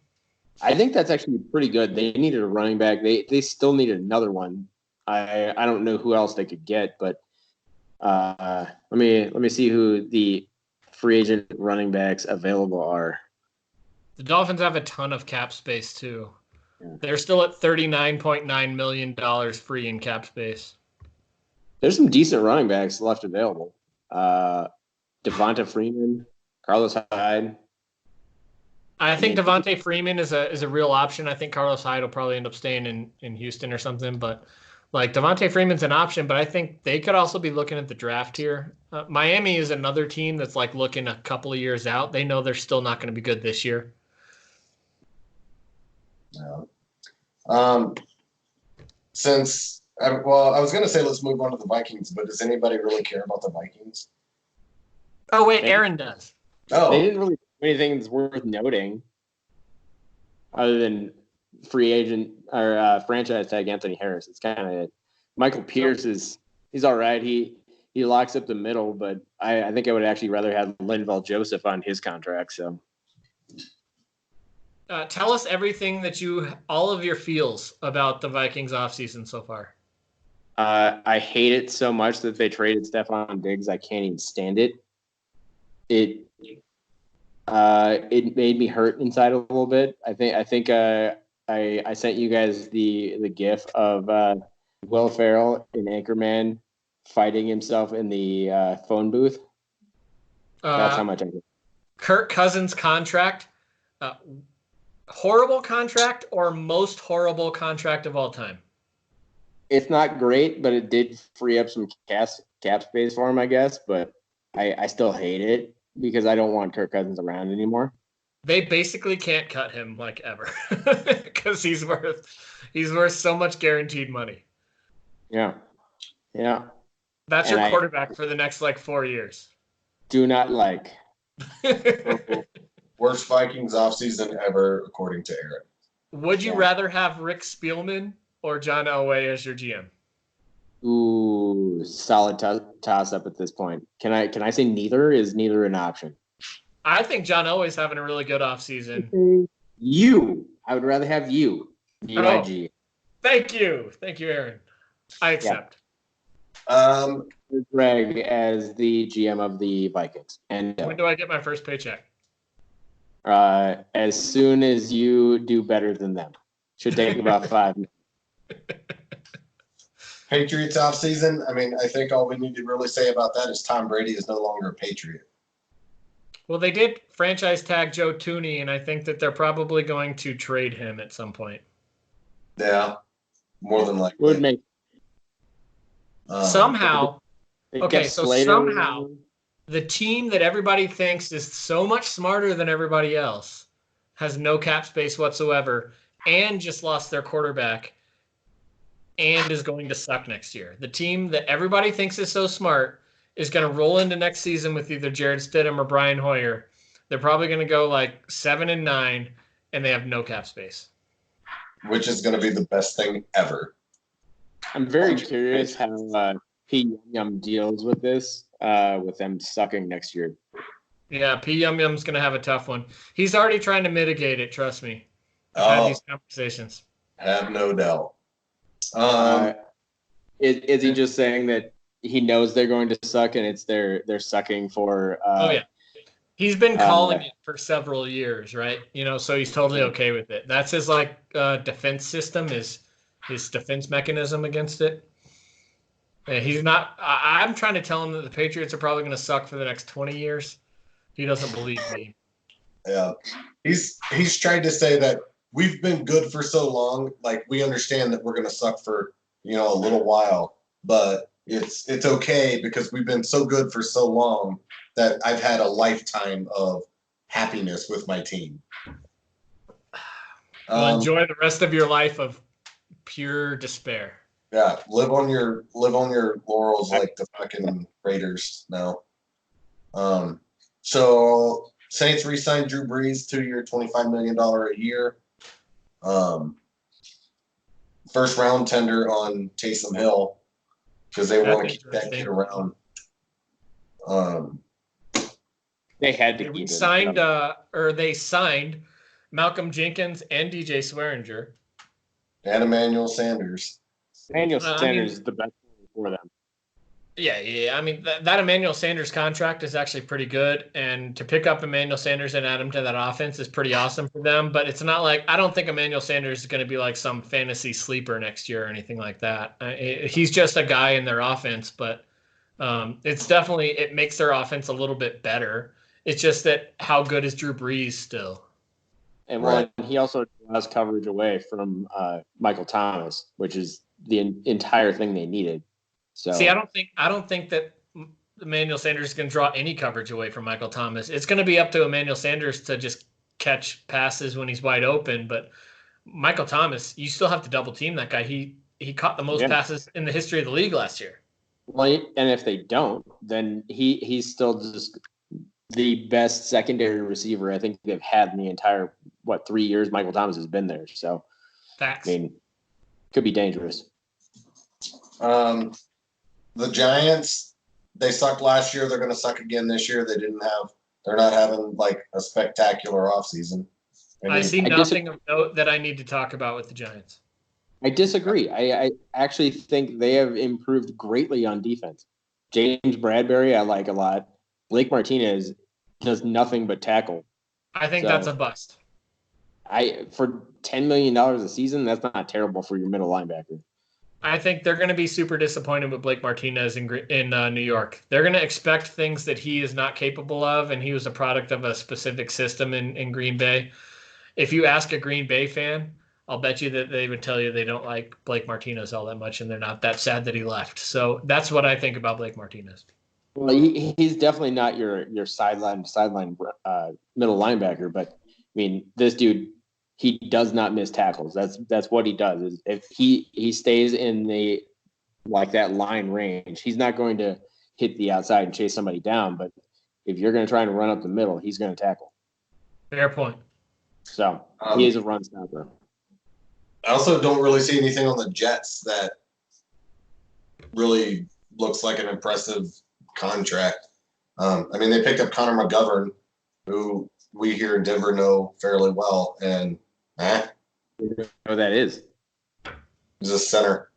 I think that's actually pretty good. They needed a running back. They still needed another one. I don't know who else they could get, but let me see who the free agent running backs available are.
The Dolphins have a ton of cap space too. Yeah. They're still at $39.9 million free in cap space.
There's some decent running backs left available. Devonta Freeman, Carlos Hyde.
I think Devonta Freeman is a real option. I think Carlos Hyde will probably end up staying in Houston or something. But like Devonta Freeman's an option, but I think they could also be looking at the draft here. Miami is another team that's like looking a couple of years out. They know they're still not going to be good this year.
No. I was going to say let's move on to the Vikings, but does anybody really care about the Vikings?
Oh, wait, Aaron does.
Oh.
They didn't really do anything that's worth noting other than free agent or franchise tag Anthony Harris. It's kind of it. Michael Pierce he's all right. He locks up the middle, but I think I would actually rather have Linval Joseph on his contract. So.
Tell us everything all of your feels about the Vikings offseason so far.
I hate it so much that they traded Stephon Diggs. I can't even stand it. It made me hurt inside a little bit. I think I sent you guys the GIF of Will Ferrell in Anchorman fighting himself in the phone booth. That's how much I hate.
Kirk Cousins' contract. Horrible contract or most horrible contract of all time?
It's not great, but it did free up some cap space for him, I guess. But I still hate it because I don't want Kirk Cousins around anymore.
They basically can't cut him like ever because he's worth so much guaranteed money.
Yeah.
That's your quarterback for the next like 4 years.
Do not like.
Worst Vikings offseason ever, according to Aaron.
Would you rather have Rick Spielman or John Elway as your GM?
Ooh, solid toss up at this point. Can I say neither? Is neither an option?
I think John Elway's having a really good offseason.
I would rather have you. UIG.
Thank you, Aaron. I accept.
Greg as the GM of the Vikings. And
when do I get my first paycheck?
As soon as you do better than them. Should take about 5 minutes.
Patriots offseason. I mean, I think all we need to really say about that is Tom Brady is no longer a Patriot.
Well, they did franchise tag Joe Tooney, and I think that they're probably going to trade him at some point.
Yeah, more than likely.
Would make
somehow. Okay, so
Slater.
somehow the team that everybody thinks is so much smarter than everybody else has no cap space whatsoever and just lost their quarterback and is going to suck next year. The team that everybody thinks is so smart is going to roll into next season with either Jared Stidham or Brian Hoyer. They're probably going to go like 7-9, and they have no cap space.
Which is going to be the best thing ever.
I'm very curious how P. Yum deals with this, with them sucking next year.
Yeah, P. Yum's going to have a tough one. He's already trying to mitigate it, trust me. I've had these conversations.
Have no doubt.
Is he just saying that he knows they're going to suck and it's they're sucking for
oh yeah. He's been calling it for several years, right? So he's totally okay with it. That's his defense system, is his defense mechanism against it. And he's not I'm trying to tell him that the Patriots are probably going to suck for the next 20 years. He doesn't believe me.
Yeah. He's tried to say that we've been good for so long, like we understand that we're going to suck for, a little while, but it's okay because we've been so good for so long that I've had a lifetime of happiness with my team.
Well, enjoy the rest of your life of pure despair.
Yeah, live on your laurels like the fucking Raiders now. So Saints re-signed Drew Brees, 2-year, $25 million a year. First round tender on Taysom Hill because they want to keep that kid around.
They had to keep it.
They signed Malcolm Jenkins and DJ Swearinger.
And Emmanuel Sanders.
Emmanuel Sanders is the best for them.
Yeah. I mean, that Emmanuel Sanders contract is actually pretty good. And to pick up Emmanuel Sanders and add him to that offense is pretty awesome for them. But it's not like – I don't think Emmanuel Sanders is going to be like some fantasy sleeper next year or anything like that. He's just a guy in their offense. But it's definitely – it makes their offense a little bit better. It's just that how good is Drew Brees still?
And he also draws coverage away from Michael Thomas, which is the entire thing they needed. So
see, I don't think that Emmanuel Sanders is going to draw any coverage away from Michael Thomas. It's going to be up to Emmanuel Sanders to just catch passes when he's wide open. But Michael Thomas, you still have to double team that guy. He caught the most passes in the history of the league last year.
Well, and if they don't, then he's still just the best secondary receiver I think they've had in the entire 3 years Michael Thomas has been there. So
facts.
I mean, could be dangerous.
The Giants, they sucked last year. They're going to suck again this year. They're not having like a spectacular offseason.
I see nothing of note that I need to talk about with the Giants.
I disagree. I actually think they have improved greatly on defense. James Bradbury, I like a lot. Blake Martinez does nothing but tackle.
I think that's a bust.
For $10 million a season, that's not terrible for your middle linebacker.
I think they're going to be super disappointed with Blake Martinez in New York. They're going to expect things that he is not capable of, and he was a product of a specific system in Green Bay. If you ask a Green Bay fan, I'll bet you that they would tell you they don't like Blake Martinez all that much, and they're not that sad that he left. So that's what I think about Blake Martinez.
Well, he's definitely not your sideline middle linebacker, but I mean, this dude, he does not miss tackles. That's what he does. Is if he stays in that line range, he's not going to hit the outside and chase somebody down. But if you're going to try and run up the middle, he's going to tackle.
Fair point.
So he is a run stopper.
I also don't really see anything on the Jets that really looks like an impressive contract. I mean, they picked up Connor McGovern, who we here in Denver know fairly well, and
yeah, who that is.
He's a center.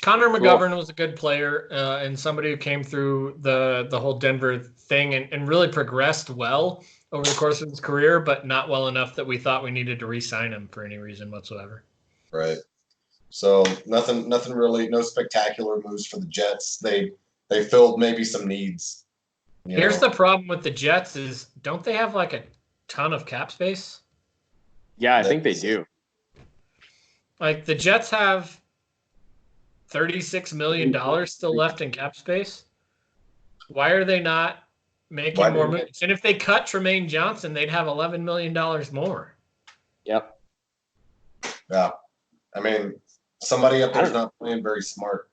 Connor McGovern was a good player and somebody who came through the whole Denver thing and really progressed well over the course of his career, but not well enough that we thought we needed to re-sign him for any reason whatsoever.
Right. So nothing really, no spectacular moves for the Jets. They filled maybe some needs.
Here's the problem with the Jets is, don't they have like a ton of cap space?
Yeah, I think they do.
Like the Jets have $36 million still left in cap space. Why are they not making more moves? And if they cut Tremaine Johnson, they'd have $11 million more.
Yep.
Yeah. I mean, somebody up there's not playing very smart,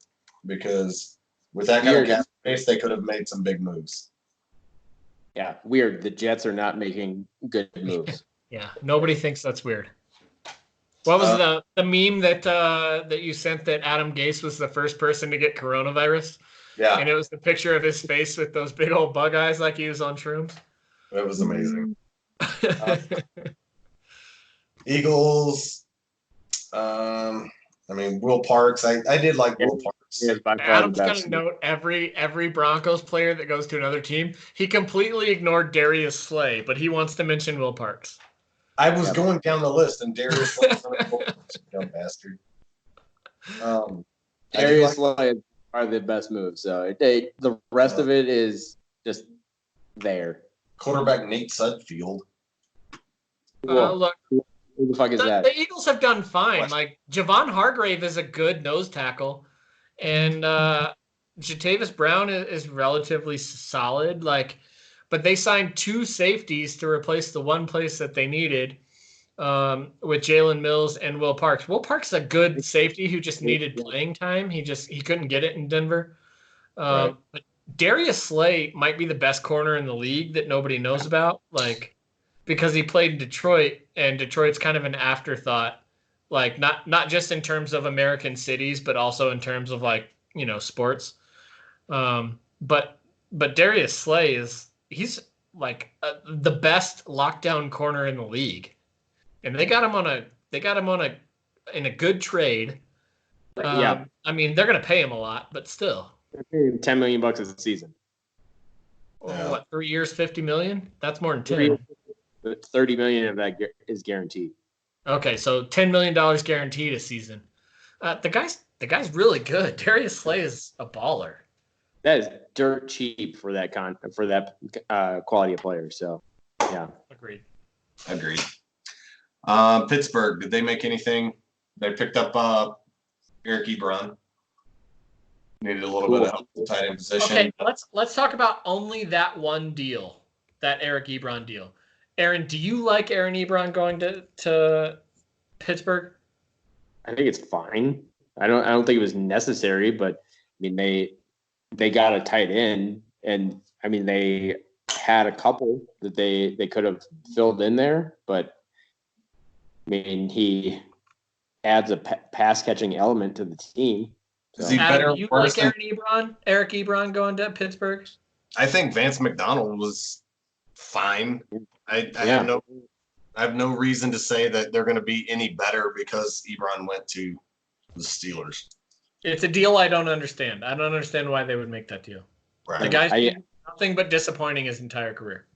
because with that kind of cap space, they could have made some big moves.
Yeah, weird. The Jets are not making good moves.
Yeah, nobody thinks that's weird. What was the meme that you sent that Adam Gase was the first person to get coronavirus?
Yeah.
And it was the picture of his face with those big old bug eyes like he was on shrooms.
It was amazing. Eagles. I mean, Will Parks. I did like Will Parks.
Adam's going to note every Broncos player that goes to another team. He completely ignored Darius Slay, but he wants to mention Will Parks.
I was going down the list, and Darius Slay, dumb bastard.
Darius Slay are the best moves. So the rest of it is just there.
Quarterback Nate Sudfeld.
Look,
who the fuck is that?
The Eagles have done fine. Like Javon Hargrave is a good nose tackle, and Jatavis Brown is relatively solid. But they signed 2 safeties to replace the one place that they needed with Jalen Mills and Will Parks. Will Parks is a good safety who just needed playing time. He couldn't get it in Denver. But Darius Slay might be the best corner in the league that nobody knows about, because he played in Detroit, and Detroit's kind of an afterthought, not just in terms of American cities, but also in terms of sports. But Darius Slay he's the best lockdown corner in the league, and they got him in a good trade.
Yeah,
I mean, they're going to pay him a lot, but still,
they're paying $10 million a season.
What, 3 years, $50 million? That's more than 10.
But $30 million of that is guaranteed.
Okay, so $10 million guaranteed a season. The guy's really good. Darius Slay is a baller.
That is dirt cheap for that quality of player. So, yeah.
Agreed.
Pittsburgh, did they make anything? They picked up Eric Ebron. Needed a little bit of help in the tight end position.
Okay, let's talk about only that one deal, that Eric Ebron deal. Aaron, do you like Aaron Ebron going to Pittsburgh?
I think it's fine. I don't think it was necessary, but I mean they got a tight end, and I mean they had a couple that they could have filled in there, but I mean he adds a pass catching element to the team.
So. Is he better?
You like Eric Ebron going to Pittsburgh?
I think Vance McDonald was fine. I have no reason to say that they're going to be any better because Ebron went to the Steelers.
It's a deal I don't understand. I don't understand why they would make that deal.
Right.
The guy's been nothing but disappointing his entire career.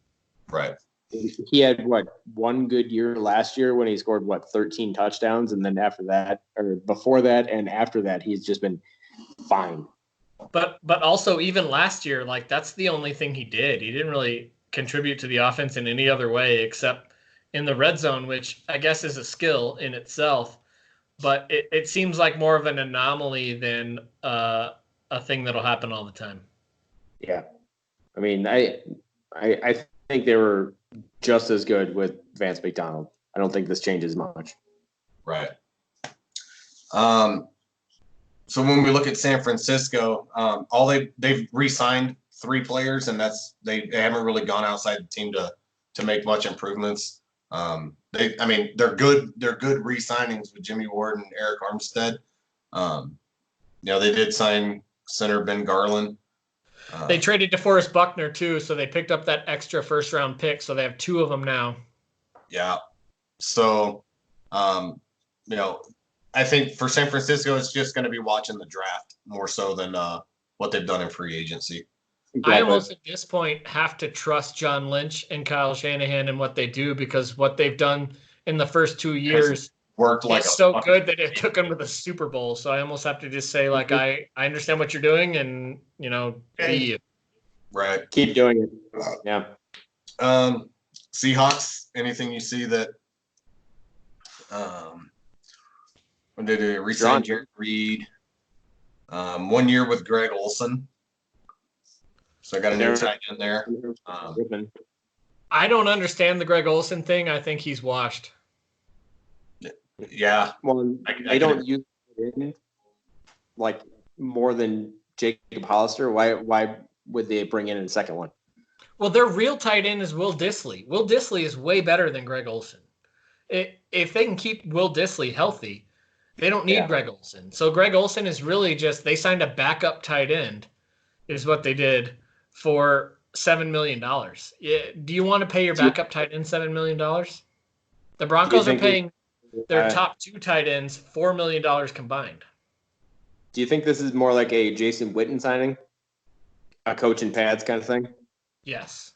Right.
He had one good year last year when he scored 13 touchdowns, and then after that, or before that, and after that, he's just been fine.
But also even last year, that's the only thing he did. He didn't really contribute to the offense in any other way except in the red zone, which I guess is a skill in itself. But it seems like more of an anomaly than a thing that'll happen all the time.
Yeah, I mean, I think they were just as good with Vance McDonald. I don't think this changes much.
Right. So when we look at San Francisco, they've re-signed 3 players, and they haven't really gone outside the team to make much improvements. They're good re-signings with Jimmy Ward and Eric Armstead. They did sign center Ben Garland.
They traded DeForest Buckner too, so they picked up that extra first-round pick. So they have 2 of them now.
Yeah. So I think for San Francisco, it's just going to be watching the draft more so than what they've done in free agency.
I almost at this point have to trust John Lynch and Kyle Shanahan and what they do, because what they've done in the first 2 years
worked like
so good that it took them to the Super Bowl. So I almost have to just say, like, I understand what you're doing, and
right.
Keep doing it. Yeah.
Seahawks, anything you see that when did they resign Jared Reed? 1 year with Greg Olson. So I got a new tight end there.
I don't understand the Greg Olson thing. I think he's washed.
Yeah.
Well, they don't use it like more than Jacob Hollister. Why would they bring in a second one?
Well, their real tight end is Will Dissly. Will Dissly is way better than Greg Olson. If they can keep Will Dissly healthy, they don't need Greg Olson. So Greg Olson is really just, they signed a backup tight end, is what they did, for $7 million. Do you want to pay your backup tight end $7 million? The Broncos are paying their top two tight ends $4 million combined.
Do you think this is more like a Jason Witten signing? A coach in pads kind of thing?
Yes.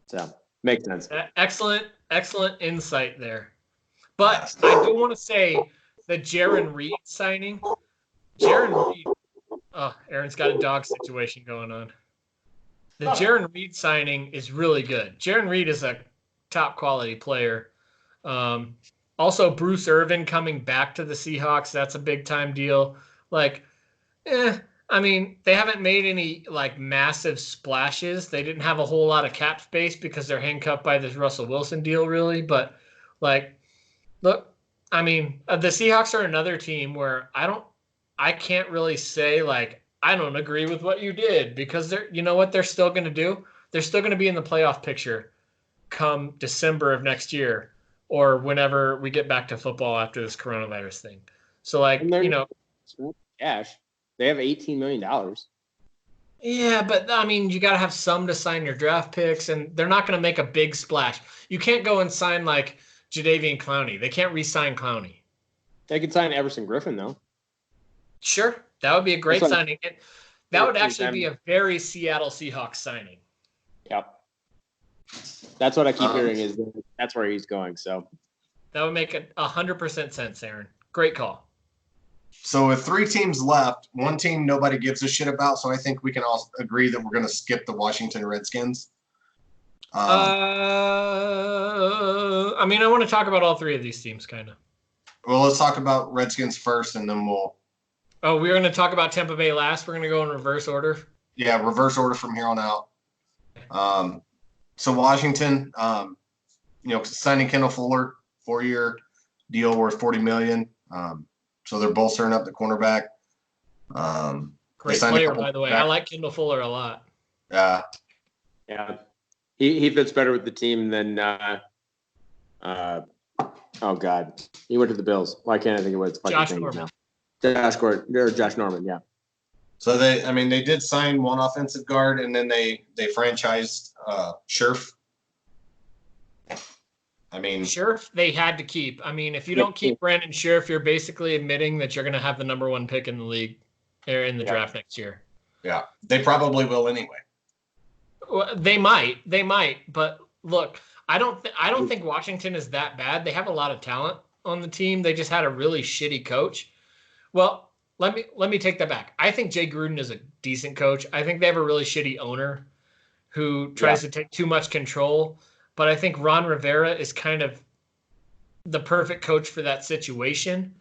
So, makes sense.
Excellent insight there. But I do want to say the Jaron Reed signing. Jaron Reed. Oh, Aaron's got a dog situation going on. The Jaron Reed signing is really good. Jaron Reed is a top quality player. Also, Bruce Irvin coming back to the Seahawks. That's a big time deal. I mean, they haven't made any massive splashes. They didn't have a whole lot of cap space because they're handcuffed by this Russell Wilson deal, really. But look, I mean, the Seahawks are another team where I can't really say I don't agree with what you did, because they're still going to do? They're still going to be in the playoff picture come December of next year, or whenever we get back to football after this coronavirus thing. So
cash. They have $18 million.
Yeah, but I mean, you got to have some to sign your draft picks, and they're not going to make a big splash. You can't go and sign Jadeveon Clowney. They can't re-sign Clowney.
They could sign Everson Griffin, though.
Sure, that would be a great signing. That would actually be a very Seattle Seahawks signing.
Yep. That's what I keep hearing is that's where he's going. So
that would make 100% sense, Aaron. Great call.
So with 3 teams left, one team nobody gives a shit about, so I think we can all agree that we're going to skip the Washington Redskins.
I mean, I want to talk about all 3 of these teams, kind of.
Well, let's talk about Redskins first, and then we'll...
Oh, we're going to talk about Tampa Bay last? We're going to go in reverse order?
Yeah, reverse order from here on out. So Washington, signing Kendall Fuller, 4-year deal worth $40 million. So they're bolstering up the cornerback.
Great player, by the way. I like Kendall Fuller a lot.
Yeah.
Yeah. He fits better with the team than oh God. He went to the Bills. Why can't I think of what it's
Josh Norman.
Now? Josh Norman, yeah.
So they did sign one offensive guard, and then they franchised Scherf.
Scherf they had to keep. I mean, if you don't keep Brandon Scherf, you're basically admitting that you're going to have the number 1 pick in the league or in the draft next year.
Yeah, they probably will anyway.
Well, they might, but look, I don't think Washington is that bad. They have a lot of talent on the team. They just had a really shitty coach. Well, let me take that back. I think Jay Gruden is a decent coach. I think they have a really shitty owner who tries to take too much control. But I think Ron Rivera is kind of the perfect coach for that situation.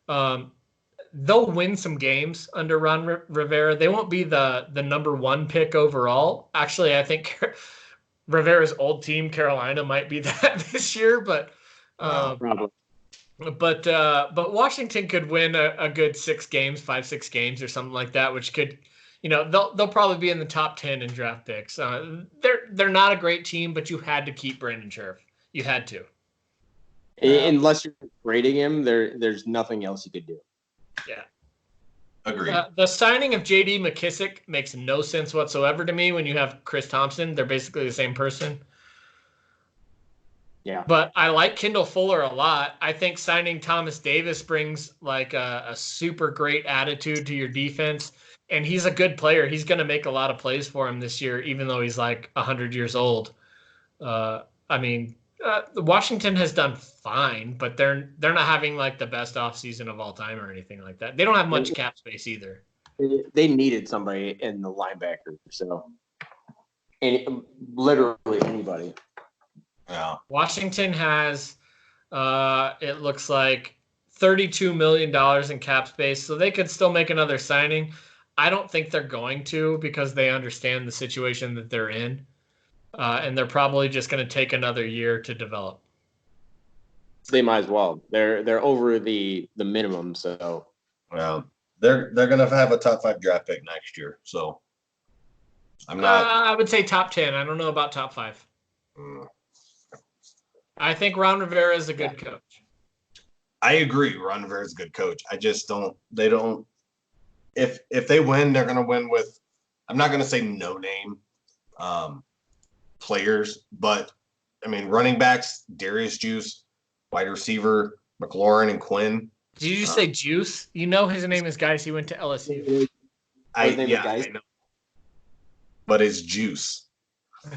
They'll win some games under Ron Rivera. They won't be the number 1 pick overall. Actually, I think Rivera's old team, Carolina, might be that this year. But
probably.
But Washington could win a good 6 games, 5-6 games or something like that, which could, they'll probably be in the top 10 in draft picks. They're not a great team, but you had to keep Brandon Scherf. You had to.
Unless you're grading him, there's nothing else you could do.
Yeah.
Agreed.
The signing of J.D. McKissick makes no sense whatsoever to me when you have Chris Thompson. They're basically the same person.
Yeah.
But I like Kendall Fuller a lot. I think signing Thomas Davis brings like a super great attitude to your defense. And he's a good player. He's going to make a lot of plays for him this year, even though he's like 100 years old. I mean, Washington has done fine, but they're not having like the best offseason of all time or anything like that. They don't have much cap space either.
They needed somebody in the linebacker, so literally anybody.
Yeah.
Washington has, it looks like $32 million in cap space, so they could still make another signing. I don't think they're going to because they understand the situation that they're in, and they're probably just going to take another year to develop.
They might as well. They're over the minimum, so
Well, they're gonna have a top 5 draft pick next year, so I'm not.
I would say top 10. I don't know about top 5. I think Ron Rivera is a good coach.
I agree. Ron Rivera is a good coach. I just don't. They don't. If they win, they're gonna win with. I'm not gonna say no name players, but I mean running backs: Darius Juice, wide receiver McLaurin and Quinn.
Did you just say Juice? You know his name is Guys. He went to LSU.
I know. But it's Juice.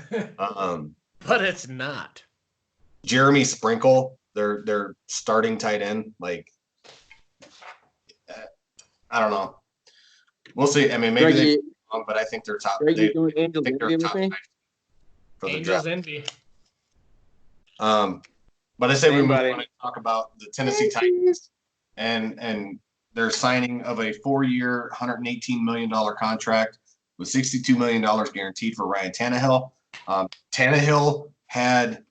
But it's not.
Jeremy Sprinkle, their starting tight end. Like, I don't know. We'll see. I mean, maybe they're wrong, but I think they're top. I think they're top 5 for the
Angels
draft.
envy.
But I say we want to talk about the Tennessee Titans and their signing of a 4-year, $118 million contract with $62 million guaranteed for Ryan Tannehill. Tannehill had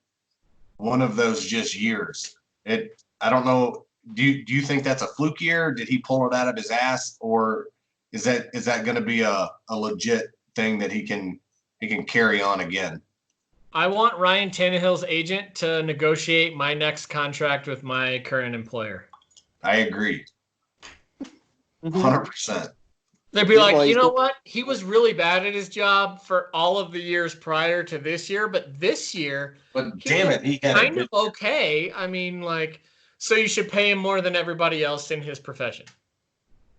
one of those just years. I don't know. Do you think that's a fluke year? Did he pull it out of his ass, or is that going to be a legit thing that he can carry on again?
I want Ryan Tannehill's agent to negotiate my next contract with my current employer.
I agree. 100%.
They'd be like, you know what? He was really bad at his job for all of the years prior to this year, but this year,
he had
kind of okay. I mean, like, so you should pay him more than everybody else in his profession.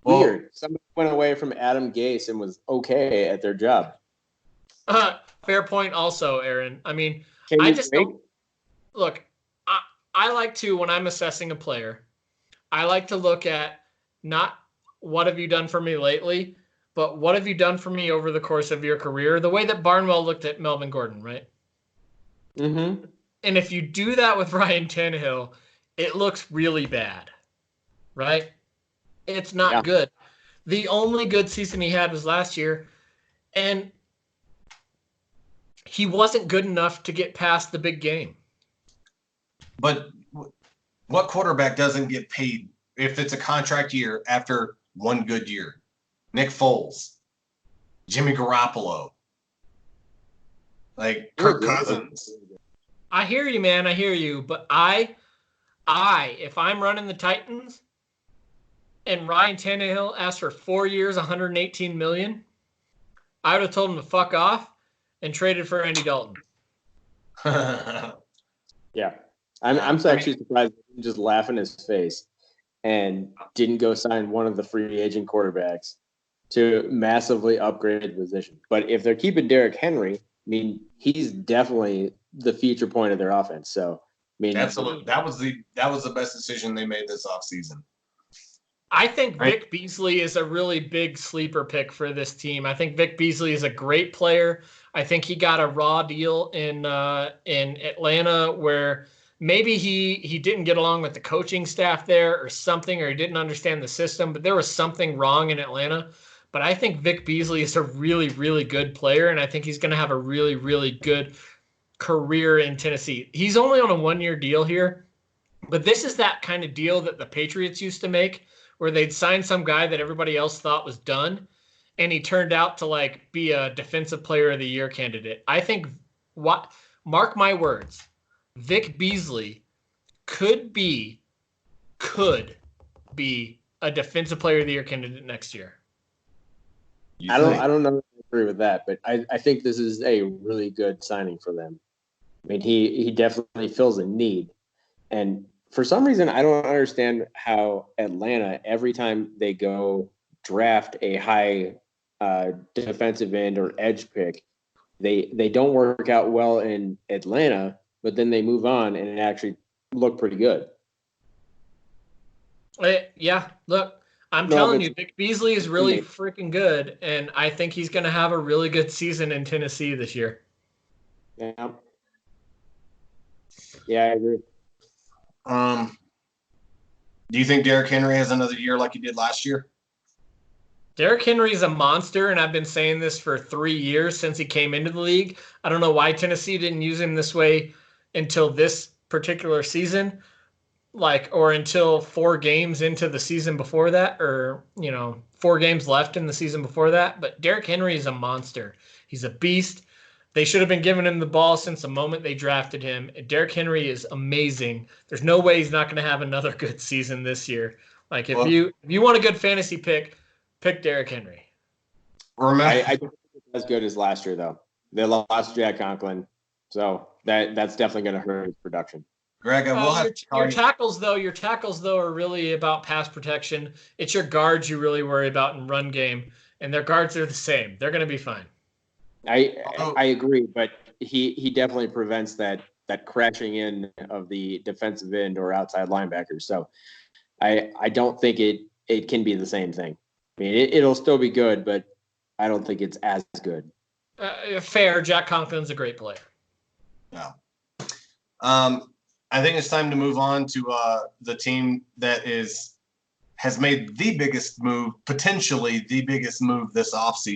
Weird. Somebody went away from Adam Gase and was okay at their job.
Fair point also, Aaron. I mean, I just don't look, I like to, when I'm assessing a player, I like to look at not what have you done for me lately, but what have you done for me over the course of your career? The way that Barnwell looked at Melvin Gordon, right?
Mm-hmm.
And if you do that with Ryan Tannehill, it looks really bad, right? It's not good. The only good season he had was last year, and he wasn't good enough to get past the big game.
But what quarterback doesn't get paid if it's a contract year after one good year? Nick Foles, Jimmy Garoppolo, like Kirk Cousins.
I hear you, man. I hear you. But if I'm running the Titans and Ryan Tannehill asked for 4 years, $118 million, I would have told him to fuck off and traded for Andy Dalton.
Yeah. I'm actually surprised he didn't just laugh in his face and didn't go sign one of the free agent quarterbacks to massively upgrade the position. But if they're keeping Derrick Henry, I mean, he's definitely the feature point of their offense. So, I mean,
absolutely, that was the best decision they made this offseason.
I think Vic Beasley is a really big sleeper pick for this team. I think Vic Beasley is a great player. I think he got a raw deal in Atlanta where maybe he didn't get along with the coaching staff there or something, or he didn't understand the system, but there was something wrong in Atlanta. But I think Vic Beasley is a really, really good player, and I think he's going to have a really, really good career in Tennessee. He's only on a 1-year deal here, but this is that kind of deal that the Patriots used to make, where they'd sign some guy that everybody else thought was done, and he turned out to like be a defensive player of the year candidate. I think mark my words, Vic Beasley could be a defensive player of the year candidate next year.
I don't know if I agree with that, but I think this is a really good signing for them. I mean, he definitely fills a need. And for some reason, I don't understand how Atlanta, every time they go draft a high defensive end or edge pick, they don't work out well in Atlanta, but then they move on and it actually look pretty good.
Yeah, look, I'm
No,
telling
but
you, Vic Beasley is really freaking good, and I think he's going to have a really good season in Tennessee this year.
yeah, yeah, I agree.
Do you think Derrick Henry has another year like he did last year?
Derrick Henry is a monster, and I've been saying this for 3 years since he came into the league. I don't know why Tennessee didn't use him this way until this particular season, or until 4 games into the season before that, or 4 games left in the season before that. But Derrick Henry is a monster. He's a beast. They should have been giving him the ball since the moment they drafted him. Derrick Henry is amazing. There's no way he's not going to have another good season this year. Like if you want a good fantasy pick Derrick Henry.
I don't think it's as good as last year though. They lost Jack Conklin, so that's definitely going to hurt his production.
Greg, I will have
your tackles though are really about pass protection. It's your guards you really worry about in run game, and their guards are the same. They're going to be fine.
I agree, but he definitely prevents that crashing in of the defensive end or outside linebackers. So I don't think it can be the same thing. I mean, it'll still be good, but I don't think it's as good.
Fair. Jack Conklin's a great player.
No. I think it's time to move on to the team that has made the biggest move, potentially the biggest move this offseason.